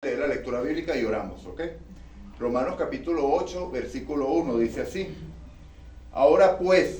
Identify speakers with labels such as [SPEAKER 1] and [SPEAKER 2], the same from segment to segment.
[SPEAKER 1] Leer la lectura bíblica y oramos, ¿ok? Romanos capítulo 8, versículo 1 dice así: Ahora pues,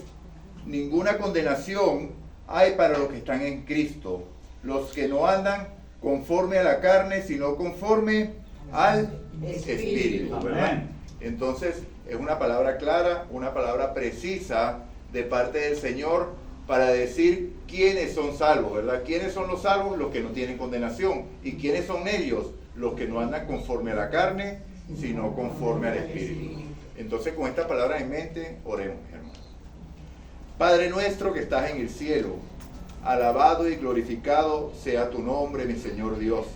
[SPEAKER 1] ninguna condenación hay para los que están en Cristo, los que no andan conforme a la carne, sino conforme al Espíritu, ¿verdad? Entonces, es una palabra clara, una palabra precisa de parte del Señor para decir quiénes son salvos, ¿verdad? ¿Quiénes son los salvos? Los que no tienen condenación. ¿Y quiénes son ellos? Los que no andan conforme a la carne, sino conforme al Espíritu. Entonces, con esta palabra en mente, oremos, hermanos. Padre nuestro que estás en el cielo, alabado y glorificado sea tu nombre, mi Señor Dios.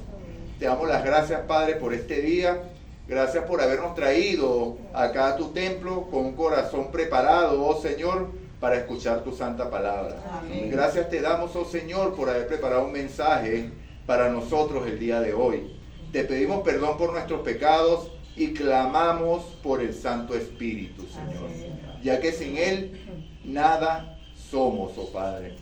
[SPEAKER 1] Te damos las gracias, Padre, por este día. Gracias por habernos traído acá a tu templo con un corazón preparado, oh Señor, para escuchar tu santa palabra. Amén. Gracias te damos, oh Señor, por haber preparado un mensaje para nosotros el día de hoy. Te pedimos perdón por nuestros pecados y clamamos por el Santo Espíritu, Señor, ya que sin Él nada somos, oh Padre.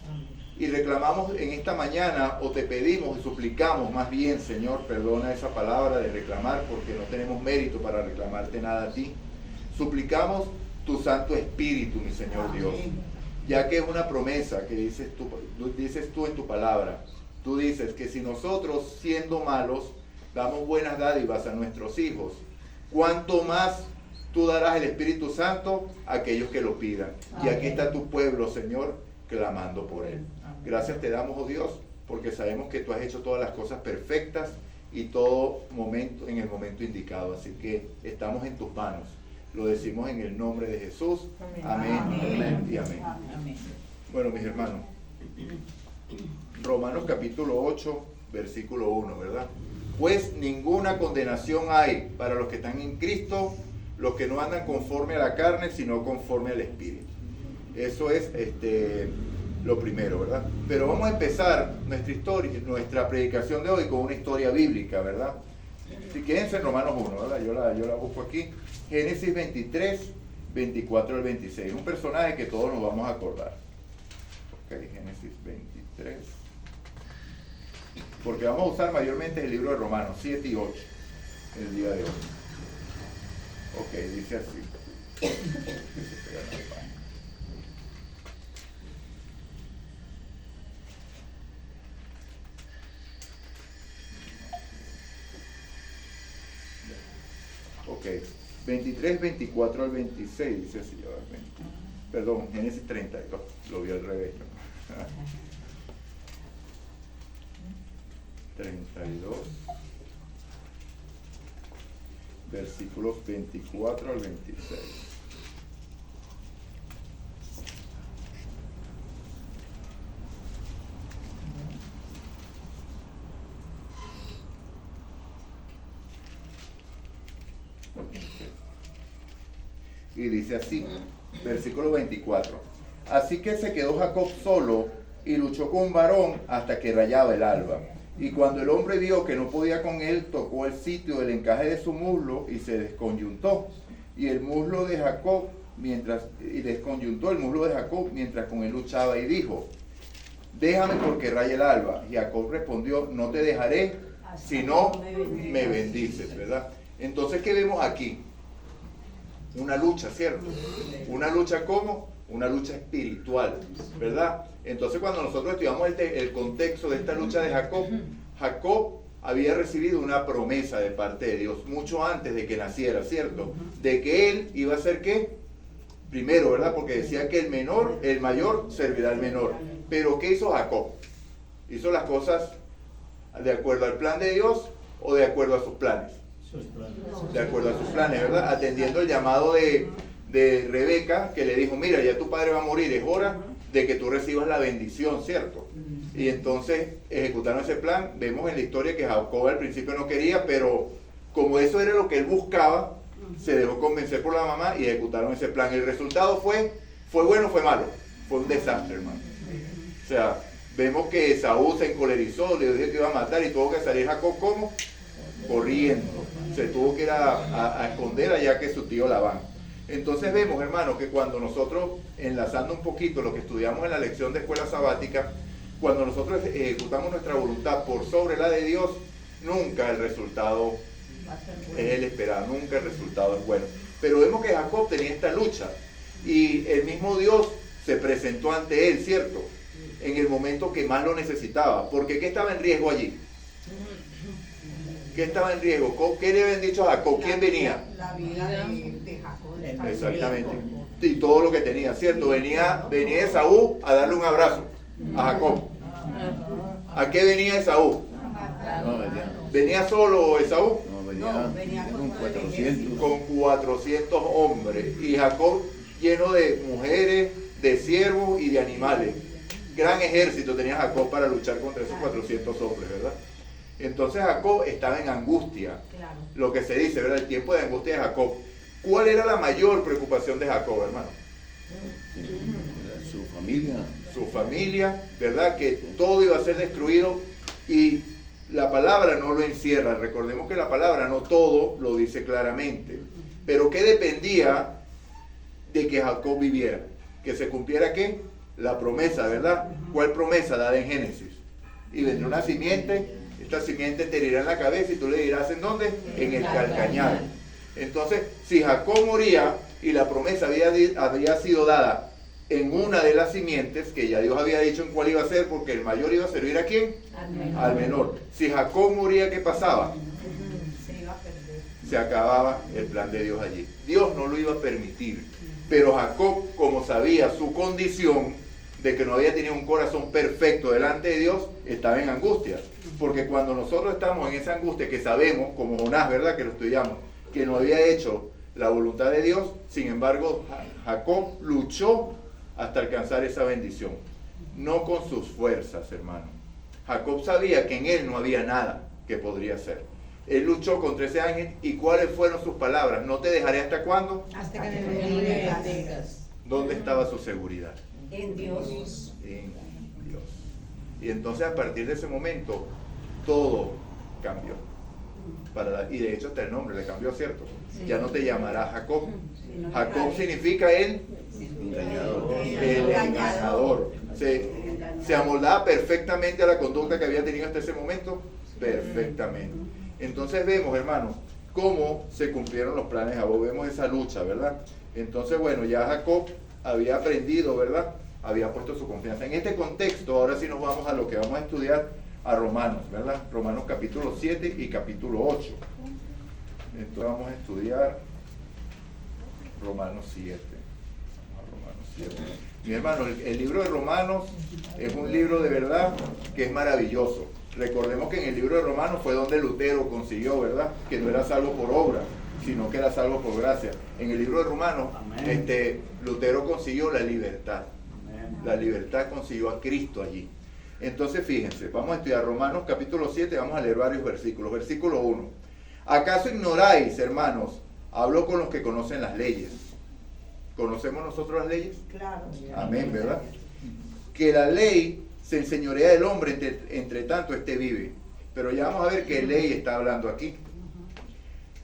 [SPEAKER 1] Y reclamamos en esta mañana, o te pedimos y suplicamos más bien, Señor, perdona esa palabra de reclamar, porque no tenemos mérito para reclamarte nada a ti. Suplicamos tu Santo Espíritu, mi Señor Dios, ya que es una promesa que dices tú en tu palabra. Tú dices que si nosotros, siendo malos, damos buenas dádivas a nuestros hijos, ¿cuánto más tú darás el Espíritu Santo a aquellos que lo pidan? Y aquí está tu pueblo, Señor, clamando por él. Gracias te damos, oh Dios, porque sabemos que tú has hecho todas las cosas perfectas y todo momento en el momento indicado. Así que estamos en tus manos. Lo decimos en el nombre de Jesús. Amén, amén y amén. Bueno, mis hermanos, Romanos capítulo 8, versículo 1, ¿verdad? Pues ninguna condenación hay para los que están en Cristo, los que no andan conforme a la carne, sino conforme al Espíritu. Eso es lo primero, ¿verdad? Pero vamos a empezar nuestra historia, nuestra predicación de hoy con una historia bíblica, ¿verdad? Si quédense en Romanos 1, ¿verdad? Yo la busco aquí. Génesis 23, 24 al 26. Un personaje que todos nos vamos a acordar. Ok, Génesis 23. Porque vamos a usar mayormente el libro de Romanos 7 y 8 el día de hoy. Ok, dice así. Ok, 23, 24 al 26, dice así. Perdón, Génesis 32, lo vi al revés. 32, versículos 24 al 26. Y dice así, versículo 24. Así que se quedó Jacob solo y luchó con un varón hasta que rayaba el alba. Y cuando el hombre vio que no podía con él, tocó el sitio del encaje de su muslo y se desconyuntó. Y el muslo de Jacob, desconyuntó el muslo de Jacob mientras con él luchaba y dijo: déjame porque raya el alba. Y Jacob respondió: no te dejaré si no me bendices, ¿verdad? Entonces, ¿qué vemos aquí? Una lucha, ¿cierto? Una lucha ¿cómo? Una lucha espiritual, ¿verdad? Entonces, cuando nosotros estudiamos el contexto de esta lucha de Jacob, Jacob había recibido una promesa de parte de Dios mucho antes de que naciera, ¿cierto? De que él iba a ser ¿qué? Primero, ¿verdad? Porque decía que el mayor servirá al menor. Pero ¿qué hizo Jacob? ¿Hizo las cosas de acuerdo al plan de Dios o de acuerdo a sus planes? De acuerdo a sus planes, ¿verdad? Atendiendo el llamado de Rebeca, que le dijo: mira, ya tu padre va a morir, es hora de que tú recibas la bendición, ¿cierto? Y entonces ejecutaron ese plan. Vemos en la historia que Jacob al principio no quería, pero como eso era lo que él buscaba, se dejó convencer por la mamá y ejecutaron ese plan. El resultado fue bueno o fue malo. Fue un desastre, hermano. O sea, vemos que Saúl se encolerizó, le dijo que iba a matar y tuvo que salir Jacob ¿cómo? Corriendo. Se tuvo que ir a esconder allá que su tío Labán. Entonces vemos, hermanos, que cuando nosotros, enlazando un poquito lo que estudiamos en la lección de escuela sabática, cuando nosotros ejecutamos nuestra voluntad por sobre la de Dios, nunca el resultado es el esperado, nunca el resultado es bueno. Pero vemos que Jacob tenía esta lucha y el mismo Dios se presentó ante él, ¿cierto? En el momento que más lo necesitaba. Porque ¿qué estaba en riesgo allí? ¿Qué estaba en riesgo? ¿Qué le habían dicho a Jacob? ¿Quién venía?
[SPEAKER 2] La vida de Jacob.
[SPEAKER 1] Exactamente. Y todo lo que tenía, ¿cierto? Venía Esaú a darle un abrazo a Jacob. ¿A qué venía Esaú?
[SPEAKER 3] No,
[SPEAKER 1] ¿Venía solo Esaú?
[SPEAKER 3] venía con 400.
[SPEAKER 1] Con 400 hombres. Y Jacob lleno de mujeres, de siervos y de animales. Gran ejército tenía Jacob para luchar contra esos 400 hombres, ¿verdad? Entonces Jacob estaba en angustia.
[SPEAKER 2] Claro.
[SPEAKER 1] Lo que se dice, ¿verdad? El tiempo de angustia de Jacob. ¿Cuál era la mayor preocupación de Jacob, hermano?
[SPEAKER 3] Su familia.
[SPEAKER 1] Su familia, ¿verdad? Que todo iba a ser destruido y la palabra no lo encierra. Recordemos que la palabra no todo lo dice claramente. Pero ¿qué dependía de que Jacob viviera? ¿Que se cumpliera qué? La promesa, ¿verdad? ¿Cuál promesa dada en Génesis? Y vendrá una simiente, esta simiente te herirá en la cabeza y tú le dirás ¿en dónde? En el calcañar. Entonces, si Jacob moría y la promesa había sido dada en una de las simientes, que ya Dios había dicho en cuál iba a ser, porque el mayor iba a servir ¿a quién? Al menor. Si Jacob moría, ¿qué pasaba?
[SPEAKER 2] Se iba a perder.
[SPEAKER 1] Se acababa el plan de Dios allí. Dios no lo iba a permitir. Pero Jacob, como sabía su condición de que no había tenido un corazón perfecto delante de Dios, estaba en angustia. Porque cuando nosotros estamos en esa angustia que sabemos, como Jonás, ¿verdad? Que lo estudiamos, que no había hecho la voluntad de Dios, sin embargo, Jacob luchó hasta alcanzar esa bendición. No con sus fuerzas, hermano. Jacob sabía que en él no había nada que podría hacer. Él luchó contra ese ángel y ¿cuáles fueron sus palabras? No te dejaré hasta cuándo.
[SPEAKER 2] Hasta que me bendigas.
[SPEAKER 1] ¿Dónde estaba su seguridad?
[SPEAKER 2] En Dios.
[SPEAKER 1] En Dios. Y entonces a partir de ese momento todo cambió. Y de hecho hasta el nombre le cambió, ¿cierto?
[SPEAKER 2] Sí.
[SPEAKER 1] Ya no te llamarás Jacob.
[SPEAKER 2] Sino
[SPEAKER 1] Jacob
[SPEAKER 2] Israel.
[SPEAKER 1] significa el engañador. Se amoldaba perfectamente a la conducta que había tenido hasta ese momento. Perfectamente. Entonces vemos, hermanos, cómo se cumplieron los planes de Jacob. Vemos esa lucha, ¿verdad? Entonces, bueno, ya Jacob había aprendido, ¿verdad? Había puesto su confianza. En este contexto, ahora sí nos vamos a lo que vamos a estudiar, a Romanos, ¿verdad? Romanos capítulo 7 y capítulo 8. Entonces vamos a estudiar Romanos 7. Romanos 7. Mi hermano, el libro de Romanos es un libro de verdad que es maravilloso. Recordemos que en el libro de Romanos fue donde Lutero consiguió, ¿verdad? Que no era salvo por obra, sino que era salvo por gracia. En el libro de Romanos, Lutero consiguió la libertad. La libertad consiguió a Cristo allí. Entonces fíjense, vamos a estudiar Romanos capítulo 7, vamos a leer varios versículos. Versículo 1. ¿Acaso ignoráis, hermanos? Hablo con los que conocen las leyes. ¿Conocemos nosotros las leyes?
[SPEAKER 2] Claro.
[SPEAKER 1] Amén, ¿verdad? Que la ley se enseñorea del hombre entre tanto este vive. Pero ya vamos a ver qué ley está hablando aquí.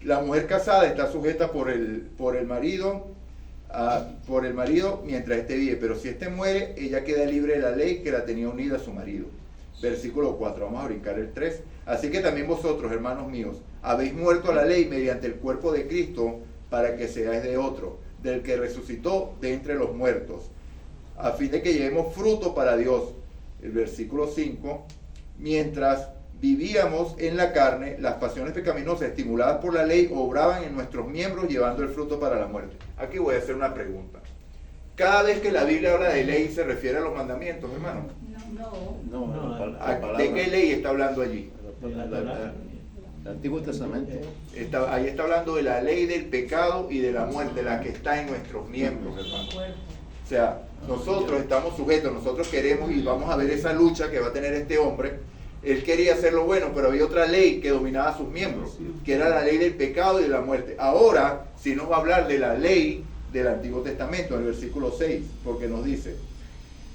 [SPEAKER 1] La mujer casada está sujeta por el marido mientras éste vive, pero si éste muere, ella queda libre de la ley que la tenía unida a su marido. Versículo 4, vamos a brincar el 3. Así que también vosotros, hermanos míos, habéis muerto a la ley mediante el cuerpo de Cristo para que seáis de otro, del que resucitó de entre los muertos, a fin de que llevemos fruto para Dios. El versículo 5, mientras vivíamos en la carne, las pasiones pecaminosas estimuladas por la ley obraban en nuestros miembros llevando el fruto para la muerte. Aquí voy a hacer una pregunta. Cada vez que la Biblia habla de ley se refiere a los mandamientos, hermano. ¿De qué ley está hablando allí?
[SPEAKER 3] El Antiguo Testamento.
[SPEAKER 1] Ahí está hablando de la ley del pecado y de la muerte, la que está en nuestros miembros, hermano. O sea, nosotros estamos sujetos, nosotros queremos y vamos a ver esa lucha que va a tener este hombre. Él quería hacer lo bueno, pero había otra ley que dominaba a sus miembros, que era la ley del pecado y de la muerte. Ahora, sí nos va a hablar de la ley del Antiguo Testamento, en el versículo 6, porque nos dice,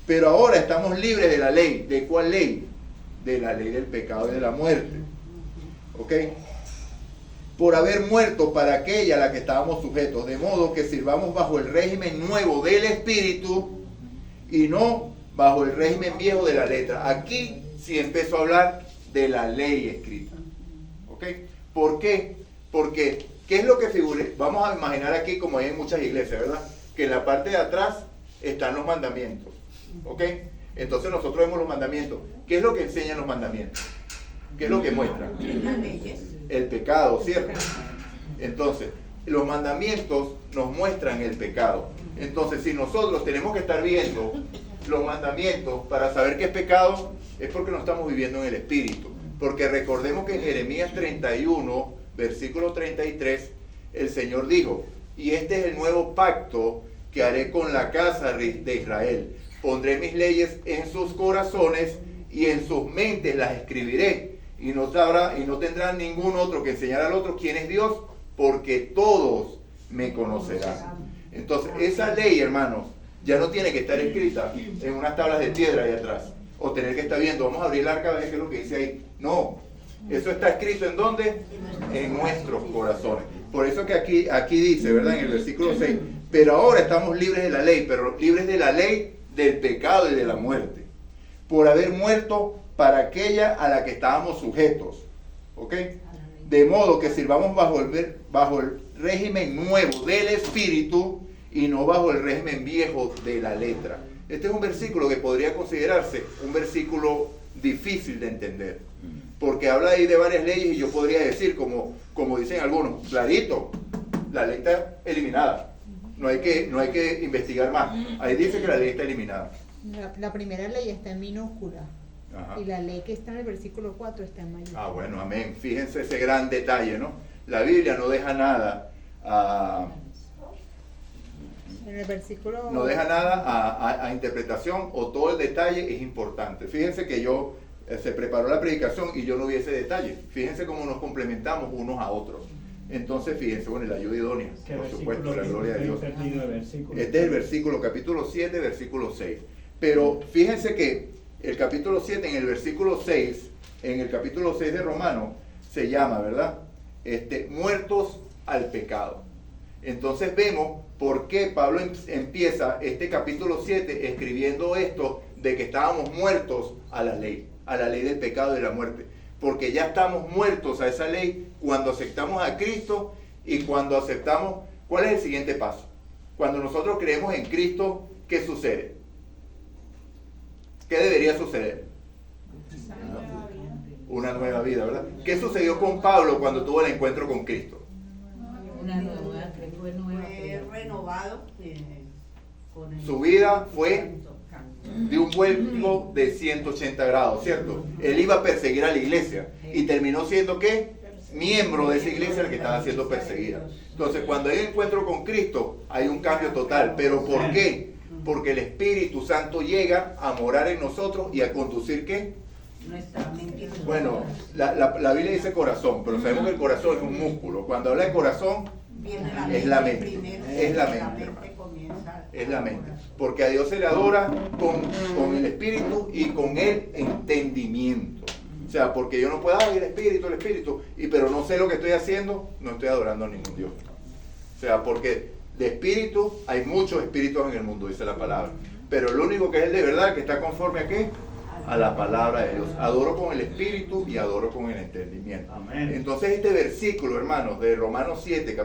[SPEAKER 1] pero ahora estamos libres de la ley. ¿De cuál ley? De la ley del pecado y de la muerte. ¿Ok? Por haber muerto para aquella a la que estábamos sujetos, de modo que sirvamos bajo el régimen nuevo del Espíritu y no bajo el régimen viejo de la letra. Aquí sí empezó a hablar de la ley escrita. ¿Ok? ¿Por qué? Porque, ¿qué es lo que figura? Vamos a imaginar aquí, como hay en muchas iglesias, ¿verdad? Que en la parte de atrás están los mandamientos. ¿Ok? Entonces nosotros vemos los mandamientos. ¿Qué es lo que enseñan los mandamientos? ¿Qué es lo que muestran?
[SPEAKER 2] Las leyes.
[SPEAKER 1] El pecado, ¿cierto? Entonces, los mandamientos nos muestran el pecado. Entonces, si nosotros tenemos que estar viendo los mandamientos para saber qué es pecado, es porque no estamos viviendo en el Espíritu. Porque recordemos que en Jeremías 31, versículo 33, el Señor dijo, y este es el nuevo pacto que haré con la casa de Israel. Pondré mis leyes en sus corazones y en sus mentes las escribiré. Y no tendrán ningún otro que enseñar al otro quién es Dios, porque todos me conocerán. Entonces, esa ley, hermanos, ya no tiene que estar escrita en unas tablas de piedra ahí atrás, o tener que estar viendo, vamos a abrir el arca a ver qué es lo que dice ahí. No, eso está escrito ¿en dónde? En nuestros corazones. Por eso que aquí dice, ¿verdad? En el versículo 6, pero ahora estamos libres de la ley, pero libres de la ley del pecado y de la muerte, por haber muerto para aquella a la que estábamos sujetos. ¿Ok? De modo que sirvamos bajo el régimen nuevo del Espíritu y no bajo el régimen viejo de la letra. Este es un versículo que podría considerarse un versículo difícil de entender, porque habla ahí de varias leyes y yo podría decir, como dicen algunos, clarito, la ley está eliminada, no hay que investigar más. Ahí dice que la ley está eliminada.
[SPEAKER 4] La primera ley está en minúscula.
[SPEAKER 1] Ajá.
[SPEAKER 4] Y la ley que está en el versículo 4 está en mayúscula.
[SPEAKER 1] Ah, bueno, amén. Fíjense ese gran detalle, ¿no? La Biblia no deja nada
[SPEAKER 4] En el versículo...
[SPEAKER 1] no deja nada a interpretación, o todo el detalle es importante. Fíjense que se preparó la predicación y yo no vi ese detalle. Fíjense cómo nos complementamos unos a otros. Entonces, fíjense, bueno, la ayuda idónea, por supuesto, la gloria de Dios. Este es el versículo, capítulo 7, versículo 6. Pero fíjense que el capítulo 7, en el versículo 6, en el capítulo 6 de Romanos, se llama, ¿verdad? Muertos al pecado. Entonces vemos por qué Pablo empieza este capítulo 7 escribiendo esto de que estábamos muertos a la ley del pecado y de la muerte. Porque ya estamos muertos a esa ley cuando aceptamos a Cristo y cuando aceptamos... ¿Cuál es el siguiente paso? Cuando nosotros creemos en Cristo, ¿qué sucede? ¿Qué debería suceder? Una nueva vida, ¿verdad? ¿Qué sucedió con Pablo cuando tuvo el encuentro con Cristo?
[SPEAKER 2] Fue renovado con el...
[SPEAKER 1] Su vida fue de un vuelco de 180 grados, ¿cierto? Él iba a perseguir a la iglesia y terminó siendo, ¿qué? Miembro de esa iglesia la que estaba siendo perseguida. Entonces, cuando hay un encuentro con Cristo, hay un cambio total. ¿Pero por qué? Porque el Espíritu Santo llega a morar en nosotros y a conducir, ¿qué?
[SPEAKER 2] Nuestra mente.
[SPEAKER 1] Bueno, la Biblia dice corazón, pero sabemos que el corazón es un músculo. Cuando habla de corazón, es la mente.
[SPEAKER 2] Primero,
[SPEAKER 1] Es la mente, hermano. Es la mente. Porque a Dios se le adora con el Espíritu y con el entendimiento. O sea, porque yo no puedo, el Espíritu, pero no sé lo que estoy haciendo, no estoy adorando a ningún Dios. O sea, porque de espíritu hay muchos espíritus en el mundo, dice la palabra. Pero el único que es el de verdad, que está conforme a ¿qué? A la palabra de Dios. Adoro con el espíritu y adoro con el entendimiento.
[SPEAKER 5] Amén.
[SPEAKER 1] Entonces este versículo, hermanos, de Romanos 7,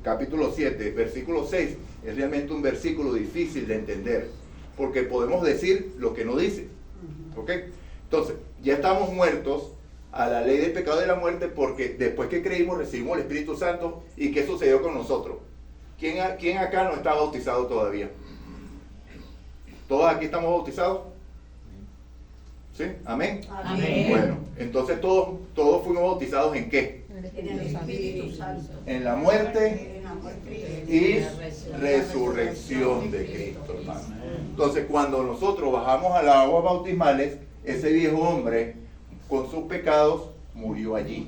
[SPEAKER 1] capítulo 7, versículo 6, es realmente un versículo difícil de entender, porque podemos decir lo que no dice. ¿Ok? Entonces, ya estamos muertos a la ley del pecado y de la muerte, porque después que creímos recibimos el Espíritu Santo. ¿Y qué sucedió con nosotros? ¿Quién acá no está bautizado todavía? ¿Todos aquí estamos bautizados? ¿Sí? ¿Amén?
[SPEAKER 2] Amén.
[SPEAKER 1] Bueno, entonces todos fuimos bautizados ¿en qué?
[SPEAKER 2] En el Espíritu Santo.
[SPEAKER 1] En la muerte
[SPEAKER 2] En la muerte
[SPEAKER 1] y resurrección de Cristo, hermano. Entonces, cuando nosotros bajamos a las aguas bautismales, ese viejo hombre con sus pecados murió allí.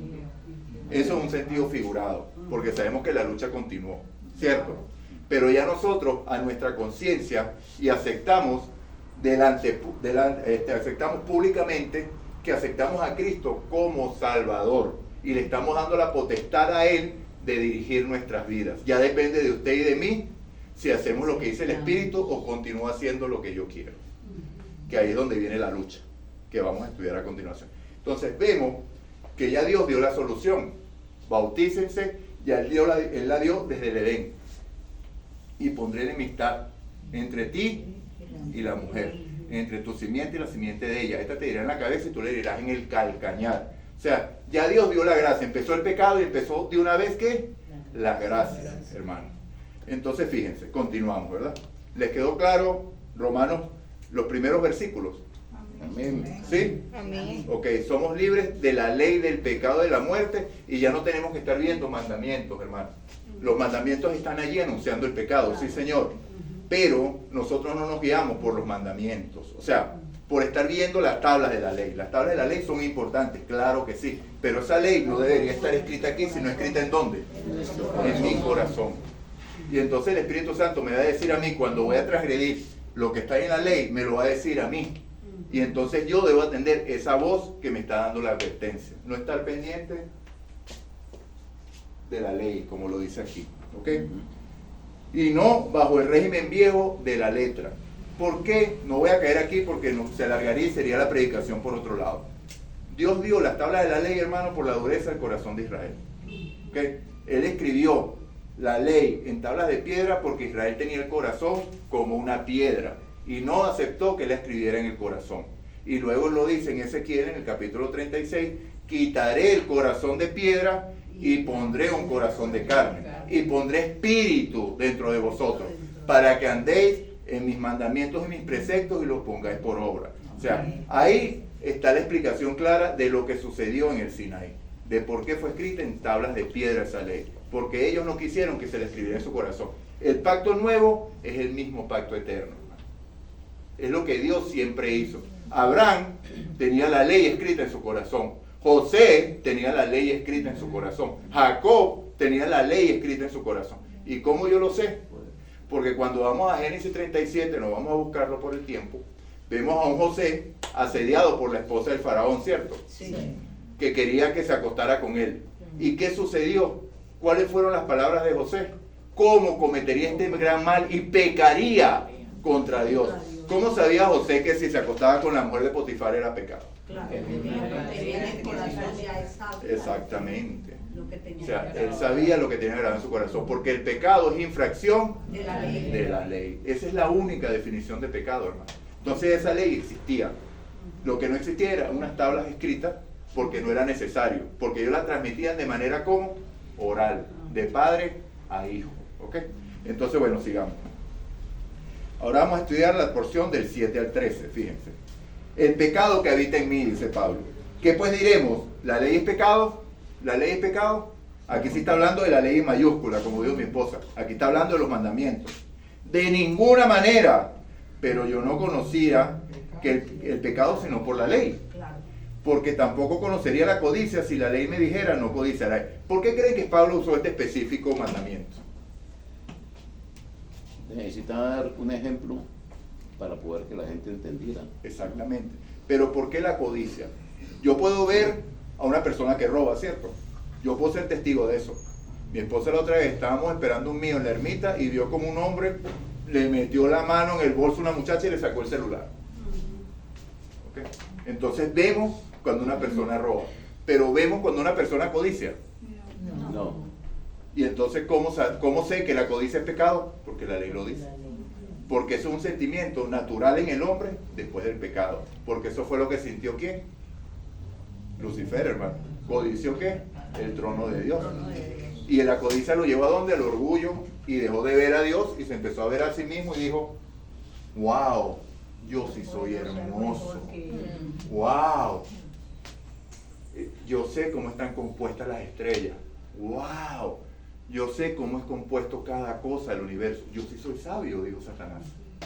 [SPEAKER 1] Eso es un sentido figurado, porque sabemos que la lucha continuó, ¿cierto? Pero ya nosotros, a nuestra conciencia, y aceptamos aceptamos públicamente que aceptamos a Cristo como Salvador, y le estamos dando la potestad a Él de dirigir nuestras vidas. Ya depende de usted y de mí si hacemos lo que dice el Espíritu o continúa haciendo lo que yo quiero, que ahí es donde viene la lucha, que vamos a estudiar a continuación. Entonces vemos que ya Dios dio la solución. Bautícense, ya Él la dio desde el Edén. Y pondré enemistad entre ti y la mujer, entre tu simiente y la simiente de ella. Esta te dirá en la cabeza y tú le dirás en el calcañar. O sea, ya Dios dio la gracia, empezó el pecado y empezó de una vez, ¿qué? La gracia, hermano. Entonces fíjense, continuamos, ¿verdad? ¿Les quedó claro, Romanos, los primeros versículos?
[SPEAKER 3] Amén.
[SPEAKER 1] ¿Sí?
[SPEAKER 4] Amén.
[SPEAKER 1] Ok, somos libres de la ley del pecado, de la muerte, y ya no tenemos que estar viendo mandamientos, hermano. Los mandamientos están allí anunciando el pecado, sí, Señor. Pero nosotros no nos guiamos por los mandamientos, o sea, por estar viendo las tablas de la ley. Las tablas de la ley son importantes, claro que sí, pero esa ley no debería estar escrita aquí, sino escrita ¿en dónde? En mi corazón. Y entonces el Espíritu Santo me va a decir a mí, cuando voy a transgredir lo que está en la ley, me lo va a decir a mí. Y entonces yo debo atender esa voz que me está dando la advertencia. No estar pendiente de la ley, como lo dice aquí. ¿Ok? Y no bajo el régimen viejo de la letra. ¿Por qué? No voy a caer aquí porque se alargaría y sería la predicación por otro lado. Dios dio las tablas de la ley, hermano, por la dureza del corazón de Israel. ¿Ok? Él escribió la ley en tablas de piedra porque Israel tenía el corazón como una piedra y no aceptó que la escribiera en el corazón. Y luego lo dice en Ezequiel, en el capítulo 36, quitaré el corazón de piedra y pondré un corazón de carne y pondré espíritu dentro de vosotros para que andéis en mis mandamientos y mis preceptos y los pongáis por obra. O sea, ahí está la explicación clara de lo que sucedió en el Sinaí, de por qué fue escrita en tablas de piedra esa ley, porque ellos no quisieron que se la escribiera en su corazón. El pacto nuevo es el mismo pacto eterno, hermano. Es lo que Dios siempre hizo. Abraham tenía la ley escrita en su corazón. José tenía la ley escrita en su corazón. Jacob tenía la ley escrita en su corazón. ¿Y cómo yo lo sé? Porque cuando vamos a Génesis 37, nos vamos a buscarlo por el tiempo, vemos a un José asediado por la esposa del faraón, ¿cierto?
[SPEAKER 2] Sí.
[SPEAKER 1] Que quería que se acostara con él. ¿Y qué sucedió? ¿Cuáles fueron las palabras de José? ¿Cómo cometería este gran mal y pecaría contra Dios? ¿Cómo sabía José que si se acostaba con la mujer de Potifar era pecado?
[SPEAKER 2] Claro, tenía en el corazón ya sabe
[SPEAKER 1] Exactamente.
[SPEAKER 2] lo que tenía.
[SPEAKER 1] O sea, él sabía lo que tenía grabado en su corazón, porque el pecado es infracción
[SPEAKER 2] De la ley.
[SPEAKER 1] de la ley. Esa es la única definición de pecado, hermano. Entonces esa ley existía. Lo que no existía eran unas tablas escritas porque no era necesario, porque ellos la transmitían de manera como oral, de padre a hijo. ¿Ok? Entonces, bueno, sigamos. Ahora vamos a estudiar la porción del 7 al 13, fíjense. El pecado que habita en mí, dice Pablo. ¿Qué pues diremos? ¿La ley es pecado? ¿La ley es pecado? Aquí sí está hablando de la ley en mayúscula, como dijo mi esposa. Aquí está hablando de los mandamientos. De ninguna manera. Pero yo no conocía que el pecado sino por la ley.
[SPEAKER 2] Claro.
[SPEAKER 1] Porque tampoco conocería la codicia si la ley me dijera no codiciarás. ¿Por qué creen que Pablo usó este específico mandamiento?
[SPEAKER 3] Necesitaba dar un ejemplo para poder que la gente entendiera.
[SPEAKER 1] Exactamente. Pero ¿por qué la codicia? Yo puedo ver a una persona que roba, ¿cierto? Yo puedo ser testigo de eso. Mi esposa la otra vez, estábamos esperando un mío en la ermita y vio como un hombre le metió la mano en el bolso a una muchacha y le sacó el celular. ¿Okay? Entonces vemos cuando una persona roba, pero vemos cuando una persona codicia.
[SPEAKER 3] No.
[SPEAKER 1] Y entonces, ¿cómo sé que la codicia es pecado? Porque la ley lo dice. Porque eso es un sentimiento natural en el hombre después del pecado. Porque eso fue lo que sintió ¿quién? Lucifer, hermano. ¿Codició qué? El trono de Dios. Y la codicia lo llevó a dónde? Al orgullo. Y dejó de ver a Dios y se empezó a ver a sí mismo y dijo, wow, yo sí soy hermoso. Wow. Yo sé cómo están compuestas las estrellas. Wow. Yo sé cómo es compuesto cada cosa del universo. Yo sí soy sabio, dijo Satanás.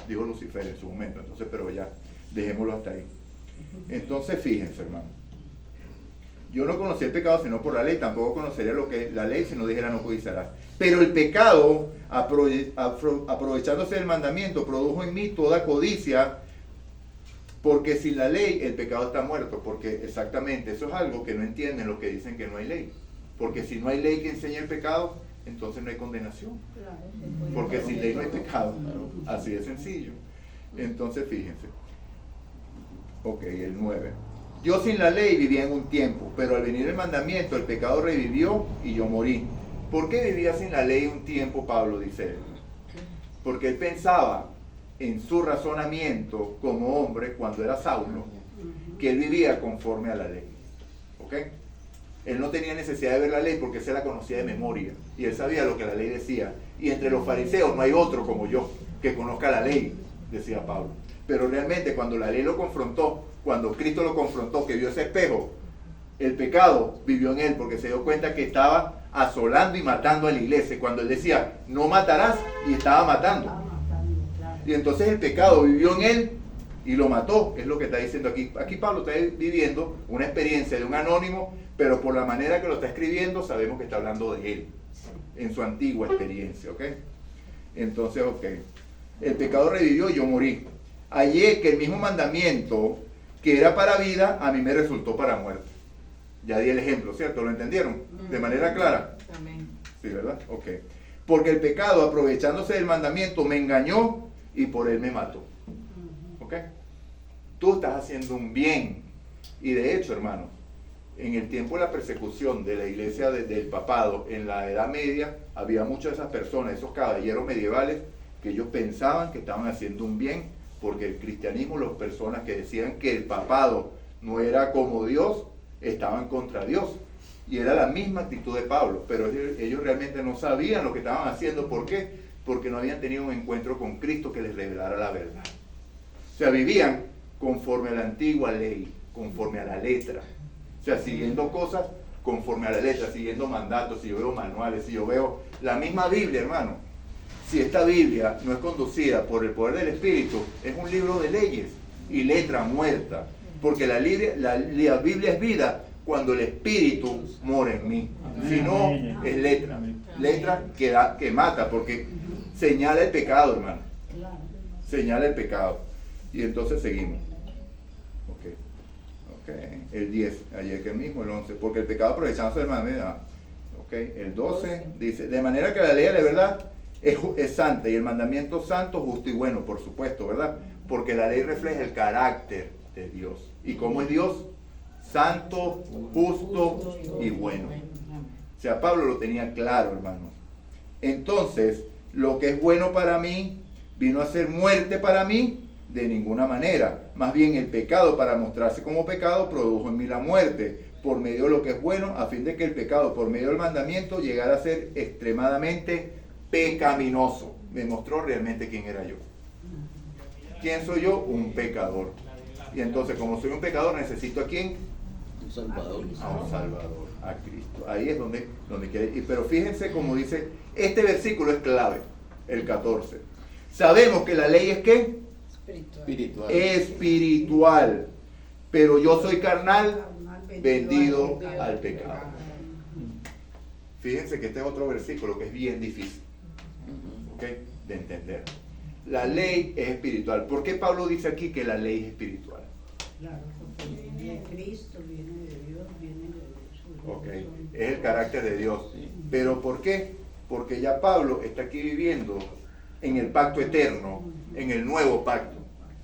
[SPEAKER 1] Dijo Lucifer en su momento. Entonces, pero ya, dejémoslo hasta ahí. Entonces, fíjense, hermano. Yo no conocí el pecado sino por la ley. Tampoco conocería lo que es la ley si no dijera no codiciarás. Pero el pecado, aprovechándose del mandamiento, produjo en mí toda codicia. Porque sin la ley el pecado está muerto. Porque exactamente, eso es algo que no entienden los que dicen que no hay ley. Porque si no hay ley que enseñe el pecado, entonces no hay condenación. Porque sin ley no hay pecado. Así de sencillo. Entonces fíjense. Ok, el 9. Yo sin la ley vivía en un tiempo, pero al venir el mandamiento, el pecado revivió y yo morí. ¿Por qué vivía sin la ley un tiempo, Pablo dice él? Porque él pensaba en su razonamiento como hombre cuando era Saulo, que él vivía conforme a la ley. ¿Ok? Él no tenía necesidad de ver la ley porque se la conocía de memoria y él sabía lo que la ley decía. Y entre los fariseos no hay otro como yo que conozca la ley, decía Pablo. Pero realmente cuando la ley lo confrontó, cuando Cristo lo confrontó, que vio ese espejo, el pecado vivió en él porque se dio cuenta que estaba asolando y matando a la iglesia. Cuando él decía, no matarás, y estaba matando. Y entonces el pecado vivió en él y lo mató, es lo que está diciendo aquí. Aquí Pablo está viviendo una experiencia de un anónimo, pero por la manera que lo está escribiendo sabemos que está hablando de él, en su antigua experiencia, ¿ok? Entonces, ok. El pecado revivió y yo morí. Hallé que el mismo mandamiento que era para vida, a mí me resultó para muerte. Ya di el ejemplo, ¿cierto? ¿Lo entendieron? De manera clara.
[SPEAKER 2] Amén.
[SPEAKER 1] Sí, ¿verdad? Ok. Porque el pecado, aprovechándose del mandamiento, me engañó y por él me mató. ¿Ok? Tú estás haciendo un bien. Y de hecho, hermano, en el tiempo de la persecución de la iglesia del papado, en la Edad Media, había muchas de esas personas, esos caballeros medievales, que ellos pensaban que estaban haciendo un bien, porque el cristianismo, las personas que decían que el papado no era como Dios, estaban contra Dios. Y era la misma actitud de Pablo, pero ellos realmente no sabían lo que estaban haciendo. ¿Por qué? Porque no habían tenido un encuentro con Cristo que les revelara la verdad. O sea, vivían conforme a la antigua ley, conforme a la letra. O sea, siguiendo cosas conforme a la letra, siguiendo mandatos. Si yo veo manuales, si yo veo la misma Biblia, hermano, si esta Biblia no es conducida por el poder del Espíritu, es un libro de leyes y letra muerta. Porque la Biblia es vida cuando el Espíritu mora en mí. Si no, es letra. Letra que mata, porque señala el pecado, hermano. Señala el pecado. Y entonces seguimos. Ok. El 10, ayer que mismo, el 11. Porque el pecado aprovechándose de manera. Ok. El 12 dice, de manera que la ley de la verdad es santa y el mandamiento santo, justo y bueno, por supuesto, ¿verdad? Porque la ley refleja el carácter de Dios. ¿Y cómo es Dios? Santo, justo y bueno. O sea, Pablo lo tenía claro, hermano. Entonces, lo que es bueno para mí vino a ser muerte para mí de ninguna manera. Más bien el pecado, para mostrarse como pecado, produjo en mí la muerte por medio de lo que es bueno, a fin de que el pecado, por medio del mandamiento, llegara a ser extremadamente pecaminoso. Me mostró realmente quién era yo. ¿Quién soy yo? Un pecador. Y entonces, como soy un pecador, necesito ¿a quién?
[SPEAKER 3] Un Salvador.
[SPEAKER 1] A un Salvador, a Cristo. Ahí es donde quiere ir. Pero fíjense como dice, este versículo es clave, el 14. Sabemos que la ley es ¿qué?
[SPEAKER 3] Espiritual.
[SPEAKER 1] Espiritual. Pero yo soy carnal, vendido al pecado. Fíjense que este es otro versículo que es bien difícil, ¿ok?, de entender. La ley es espiritual. ¿Por qué Pablo dice aquí que la ley es espiritual?
[SPEAKER 2] Claro, porque viene de Cristo, viene de Dios, viene de Jesús.
[SPEAKER 1] Ok, es el carácter de Dios. ¿Pero por qué? Porque ya Pablo está aquí viviendo en el pacto eterno, en el nuevo pacto.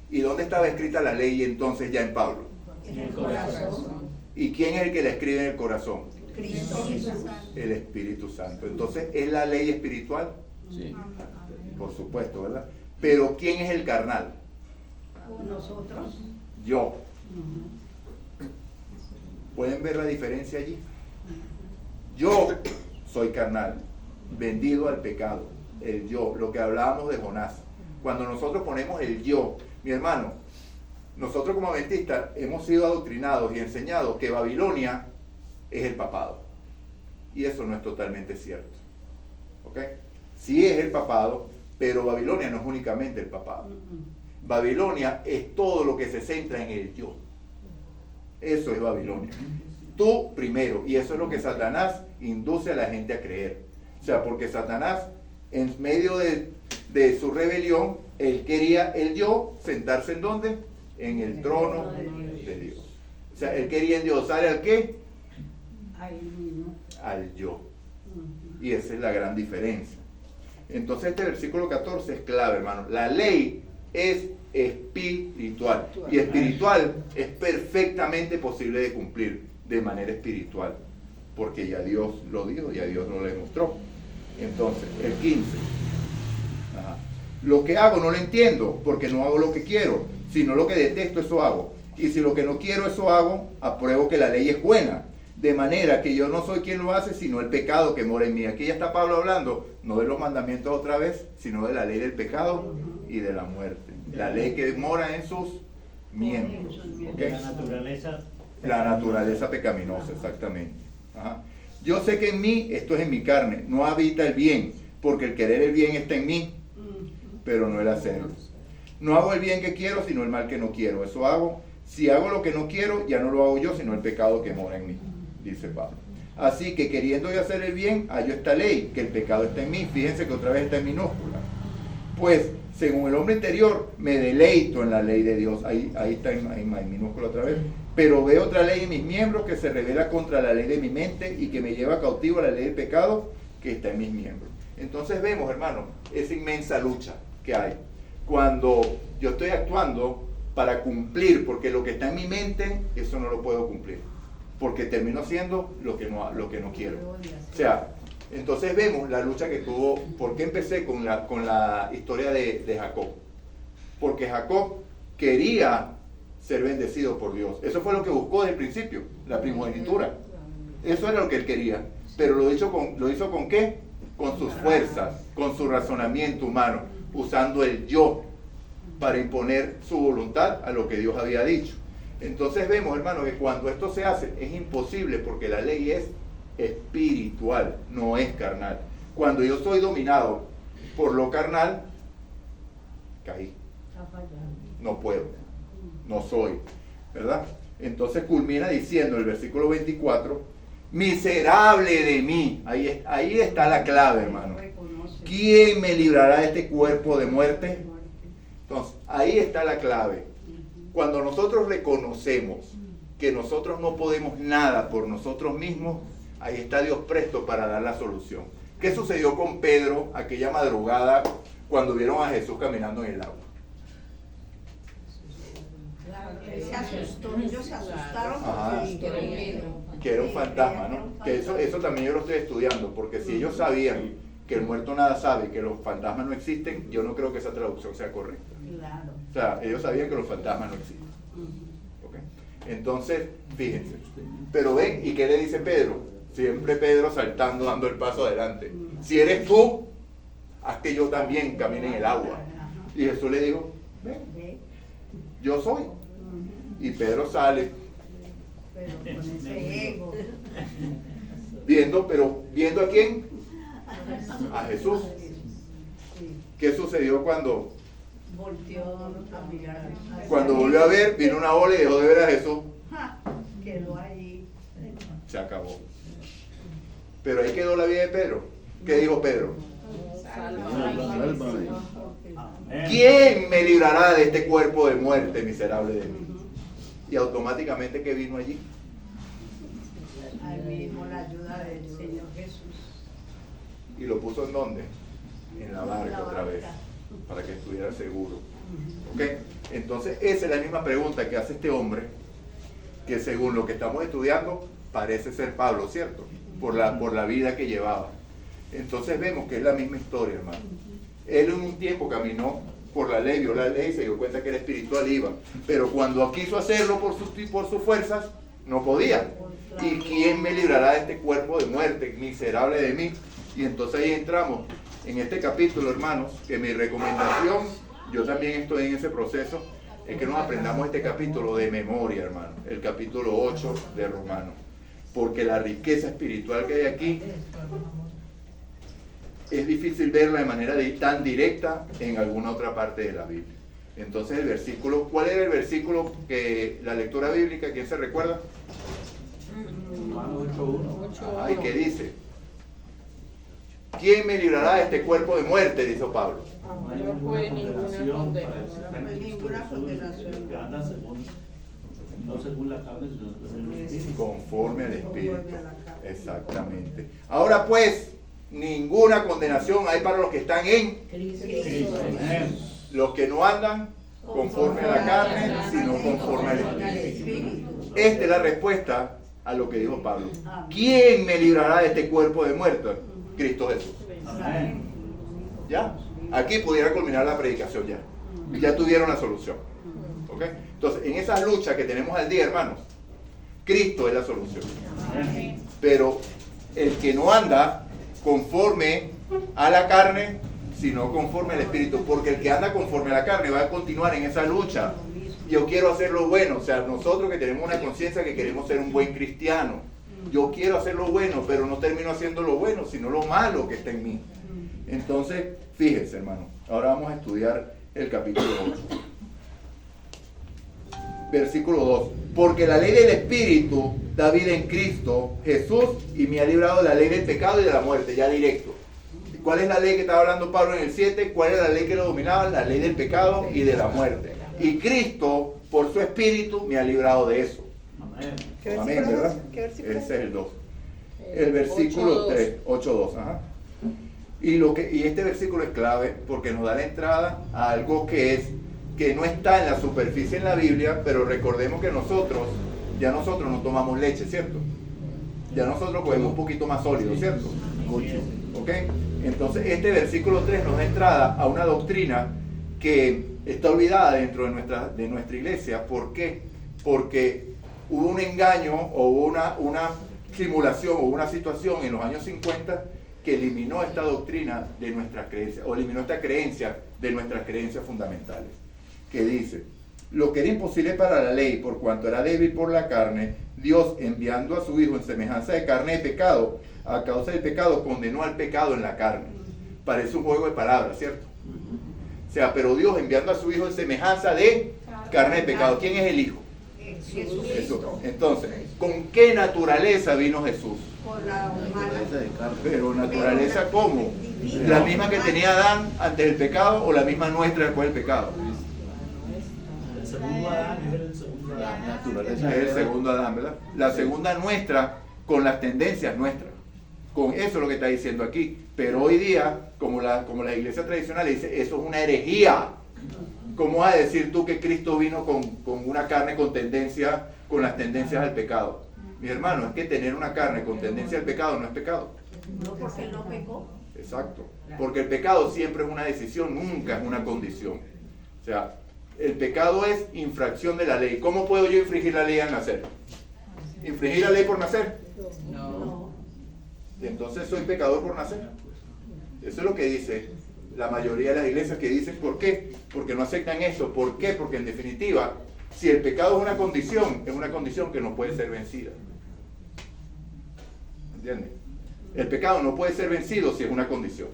[SPEAKER 1] ¿Y dónde estaba escrita la ley entonces ya en Pablo?
[SPEAKER 2] En el corazón.
[SPEAKER 1] ¿Y quién es el que la escribe en el corazón?
[SPEAKER 2] Cristo Jesús.
[SPEAKER 1] El Espíritu Santo. Entonces, ¿es la ley espiritual?
[SPEAKER 3] Sí.
[SPEAKER 1] Por supuesto, ¿verdad? Pero ¿quién es el carnal?
[SPEAKER 2] Nosotros.
[SPEAKER 1] Yo. ¿Pueden ver la diferencia allí? Yo soy carnal, vendido al pecado, el yo, lo que hablábamos de Jonás. Cuando nosotros ponemos el yo, mi hermano, nosotros como adventistas hemos sido adoctrinados y enseñados que Babilonia es el papado. Y eso no es totalmente cierto. ¿Ok? Sí es el papado, pero Babilonia no es únicamente el papado. Babilonia es todo lo que se centra en el yo. Eso es Babilonia. Tú primero, y eso es lo que Satanás induce a la gente a creer. O sea, porque Satanás, en medio de su rebelión, él quería el yo sentarse ¿en dónde? En el trono de Dios. O sea, él quería endiosar al ¿qué? Al yo. Y esa es la gran diferencia. Entonces este versículo 14 es clave, hermano. La ley es espiritual. Y espiritual es perfectamente posible de cumplir de manera espiritual, porque ya Dios lo dijo, ya Dios lo demostró. Entonces, el 15. Ajá. Lo que hago no lo entiendo, porque no hago lo que quiero, sino lo que detesto, eso hago. Y si lo que no quiero, eso hago, apruebo que la ley es buena. De manera que yo no soy quien lo hace, sino el pecado que mora en mí. Aquí ya está Pablo hablando, no de los mandamientos otra vez, sino de la ley del pecado y de la muerte. La ley que mora en sus miembros. ¿Okay? La naturaleza pecaminosa, exactamente. Ajá. Yo sé que en mí, esto es en mi carne, no habita el bien, porque el querer el bien está en mí, pero no el hacerlo. No hago el bien que quiero, sino el mal que no quiero. Eso hago. Si hago lo que no quiero, ya no lo hago yo, sino el pecado que mora en mí, dice Pablo. Así que queriendo yo hacer el bien, hallo esta ley, que el pecado está en mí. Fíjense que otra vez está en minúscula. Pues, según el hombre interior, me deleito en la ley de Dios. Ahí está en minúscula otra vez. Pero veo otra ley en mis miembros que se revela contra la ley de mi mente y que me lleva cautivo a la ley del pecado que está en mis miembros. Entonces vemos, hermanos, esa inmensa lucha que hay. Cuando yo estoy actuando para cumplir, porque lo que está en mi mente, eso no lo puedo cumplir, porque termino siendo lo que no quiero. O sea, entonces vemos la lucha que tuvo. ¿Por qué empecé con la historia de Jacob? Porque Jacob quería ser bendecido por Dios. Eso fue lo que buscó desde el principio, la primogenitura. Eso era lo que él quería. Pero lo hizo con ¿qué? Con sus fuerzas, con su razonamiento humano, usando el yo para imponer su voluntad a lo que Dios había dicho. Entonces vemos, hermanos, que cuando esto se hace es imposible, porque la ley es espiritual, no es carnal. Cuando yo soy dominado por lo carnal, caí. No puedo, no soy, ¿verdad? Entonces culmina diciendo el versículo 24, miserable de mí. Ahí está la clave, hermano. ¿Quién me librará de este cuerpo de muerte? Entonces, ahí está la clave. Cuando nosotros reconocemos que nosotros no podemos nada por nosotros mismos, ahí está Dios presto para dar la solución. ¿Qué sucedió con Pedro aquella madrugada cuando vieron a Jesús caminando en el agua?
[SPEAKER 2] Ellos se asustaron
[SPEAKER 1] que era un fantasma, ¿no? Que eso también yo lo estoy estudiando, porque si ellos sabían que el muerto nada sabe, que los fantasmas no existen, yo no creo que esa traducción sea correcta.
[SPEAKER 2] Claro.
[SPEAKER 1] O sea, ellos sabían que los fantasmas no existen. ¿Okay? Entonces, fíjense. Pero ven, ¿y qué le dice Pedro? Siempre Pedro saltando, dando el paso adelante. Si eres tú, haz que yo también camine en el agua. Y Jesús le dijo, ven, yo soy. Y Pedro sale.
[SPEAKER 2] Pero con ese ego.
[SPEAKER 1] ¿Viendo a quién? A Jesús. ¿Qué sucedió cuando
[SPEAKER 2] Volteó a mirar.
[SPEAKER 1] Cuando volvió a ver, vino una ola y dejó de ver a Jesús?
[SPEAKER 2] Quedó ahí.
[SPEAKER 1] Se acabó. Pero ahí quedó la vida de Pedro. ¿Qué dijo Pedro?
[SPEAKER 3] Sálvame.
[SPEAKER 1] ¿Quién me librará de este cuerpo de muerte miserable de mí? Y automáticamente, ¿qué vino allí?
[SPEAKER 2] Ahí mismo la ayuda del Señor Jesús.
[SPEAKER 1] ¿Y lo puso en dónde? En la barca otra vez, para que estuviera seguro. ¿Ok? Entonces, esa es la misma pregunta que hace este hombre, que según lo que estamos estudiando, parece ser Pablo, ¿cierto? Por la vida que llevaba. Entonces vemos que es la misma historia, hermano. Él en un tiempo caminó por la ley, vio la ley, se dio cuenta que era espiritual, iba. Pero cuando quiso hacerlo por sus fuerzas, no podía. ¿Y quién me librará de este cuerpo de muerte, miserable de mí? Y entonces ahí entramos en este capítulo, hermanos, que mi recomendación, yo también estoy en ese proceso, es que nos aprendamos este capítulo de memoria, hermano, el capítulo 8 de Romanos, porque la riqueza espiritual que hay aquí es difícil verla de manera tan directa en alguna otra parte de la Biblia. Entonces el versículo, ¿cuál era el versículo que la lectura bíblica, quién se recuerda?
[SPEAKER 5] Romanos 8:1.
[SPEAKER 1] Ay, ¿qué dice? ¿Quién me librará de este cuerpo de muerte? Dice Pablo.
[SPEAKER 5] No fue ninguna condenación para el
[SPEAKER 2] Ninguna condenación.
[SPEAKER 5] que anda no según la carne, sino según el espíritu.
[SPEAKER 1] Conforme al Espíritu. Exactamente. Ahora pues, ninguna condenación hay para los que están en
[SPEAKER 5] Cristo. Amén.
[SPEAKER 1] Los que no andan conforme a la carne, sino conforme al Espíritu. Esta es la respuesta a lo que dijo Pablo. ¿Quién me librará de este cuerpo de muerte? Cristo Jesús.
[SPEAKER 5] Amén.
[SPEAKER 1] ¿Ya? Aquí pudiera culminar la predicación ya. Ya tuvieron la solución. ¿Ok? Entonces, en esas luchas que tenemos al día, hermanos, Cristo es la solución. Pero el que no anda conforme a la carne, sino conforme al Espíritu, porque el que anda conforme a la carne va a continuar en esa lucha. Yo quiero hacer lo bueno, o sea, nosotros que tenemos una conciencia que queremos ser un buen cristiano, yo quiero hacer lo bueno, pero no termino haciendo lo bueno, sino lo malo que está en mí. Entonces, fíjense, hermano, ahora vamos a estudiar el capítulo 8. Versículo 2. Porque la ley del Espíritu da vida en Cristo Jesús y me ha librado de la ley del pecado y de la muerte, ya directo. ¿Cuál es la ley que estaba hablando Pablo en el 7? ¿Cuál es la ley que lo dominaba? La ley del pecado y de la muerte. Y Cristo, por su Espíritu, me ha librado de eso.
[SPEAKER 5] Amén.
[SPEAKER 4] ¿Qué
[SPEAKER 1] Amén,
[SPEAKER 4] versículo
[SPEAKER 1] ¿verdad?
[SPEAKER 4] es? ¿Qué versículo es?
[SPEAKER 1] Ese es el 2. El versículo 3, 8.2. Ajá. Y este versículo es clave porque nos da la entrada a algo que no está en la superficie en la Biblia, pero recordemos que ya nosotros no tomamos leche, ¿cierto? Ya nosotros comemos un poquito más sólido, ¿cierto? ¿Ok? Entonces este versículo 3 nos da entrada a una doctrina que está olvidada dentro de nuestra iglesia. ¿Por qué? Porque hubo un engaño o una simulación o una situación en los años 50 que eliminó esta doctrina de nuestras creencias, o eliminó esta creencia de nuestras creencias fundamentales, que dice: lo que era imposible para la ley, por cuanto era débil por la carne, Dios, enviando a su Hijo en semejanza de carne de pecado, a causa del pecado, condenó al pecado en la carne. Parece un juego de palabras, ¿cierto? O sea, pero Dios, enviando a su Hijo en semejanza de carne de pecado. ¿Quién es el Hijo? Jesús. Entonces, ¿con qué naturaleza vino Jesús?
[SPEAKER 2] Por la humana.
[SPEAKER 1] Pero naturaleza, ¿cómo? ¿La misma que tenía Adán antes del pecado o la misma nuestra después del pecado?
[SPEAKER 5] El segundo Adán es el segundo Adán.
[SPEAKER 3] Naturaleza.
[SPEAKER 1] Es el segundo Adán, ¿verdad? La segunda nuestra con las tendencias nuestras. Con eso es lo que está diciendo aquí. Pero hoy día, como la iglesia tradicional dice, eso es una herejía. ¿Cómo vas a decir tú que Cristo vino con una carne con las tendencias al pecado? Mi hermano, es que tener una carne con tendencia al pecado no es pecado.
[SPEAKER 2] No, porque él no pecó.
[SPEAKER 1] Exacto. Porque el pecado siempre es una decisión, nunca es una condición. O sea, el pecado es infracción de la ley. ¿Cómo puedo yo infringir la ley al nacer? ¿Infringir la ley por nacer?
[SPEAKER 2] No.
[SPEAKER 1] Entonces soy pecador por nacer. Eso es lo que dice la mayoría de las iglesias, que dicen ¿por qué? Porque no aceptan eso. ¿Por qué? Porque en definitiva, si el pecado es una condición que no puede ser vencida. ¿Entiendes? El pecado no puede ser vencido si es una condición.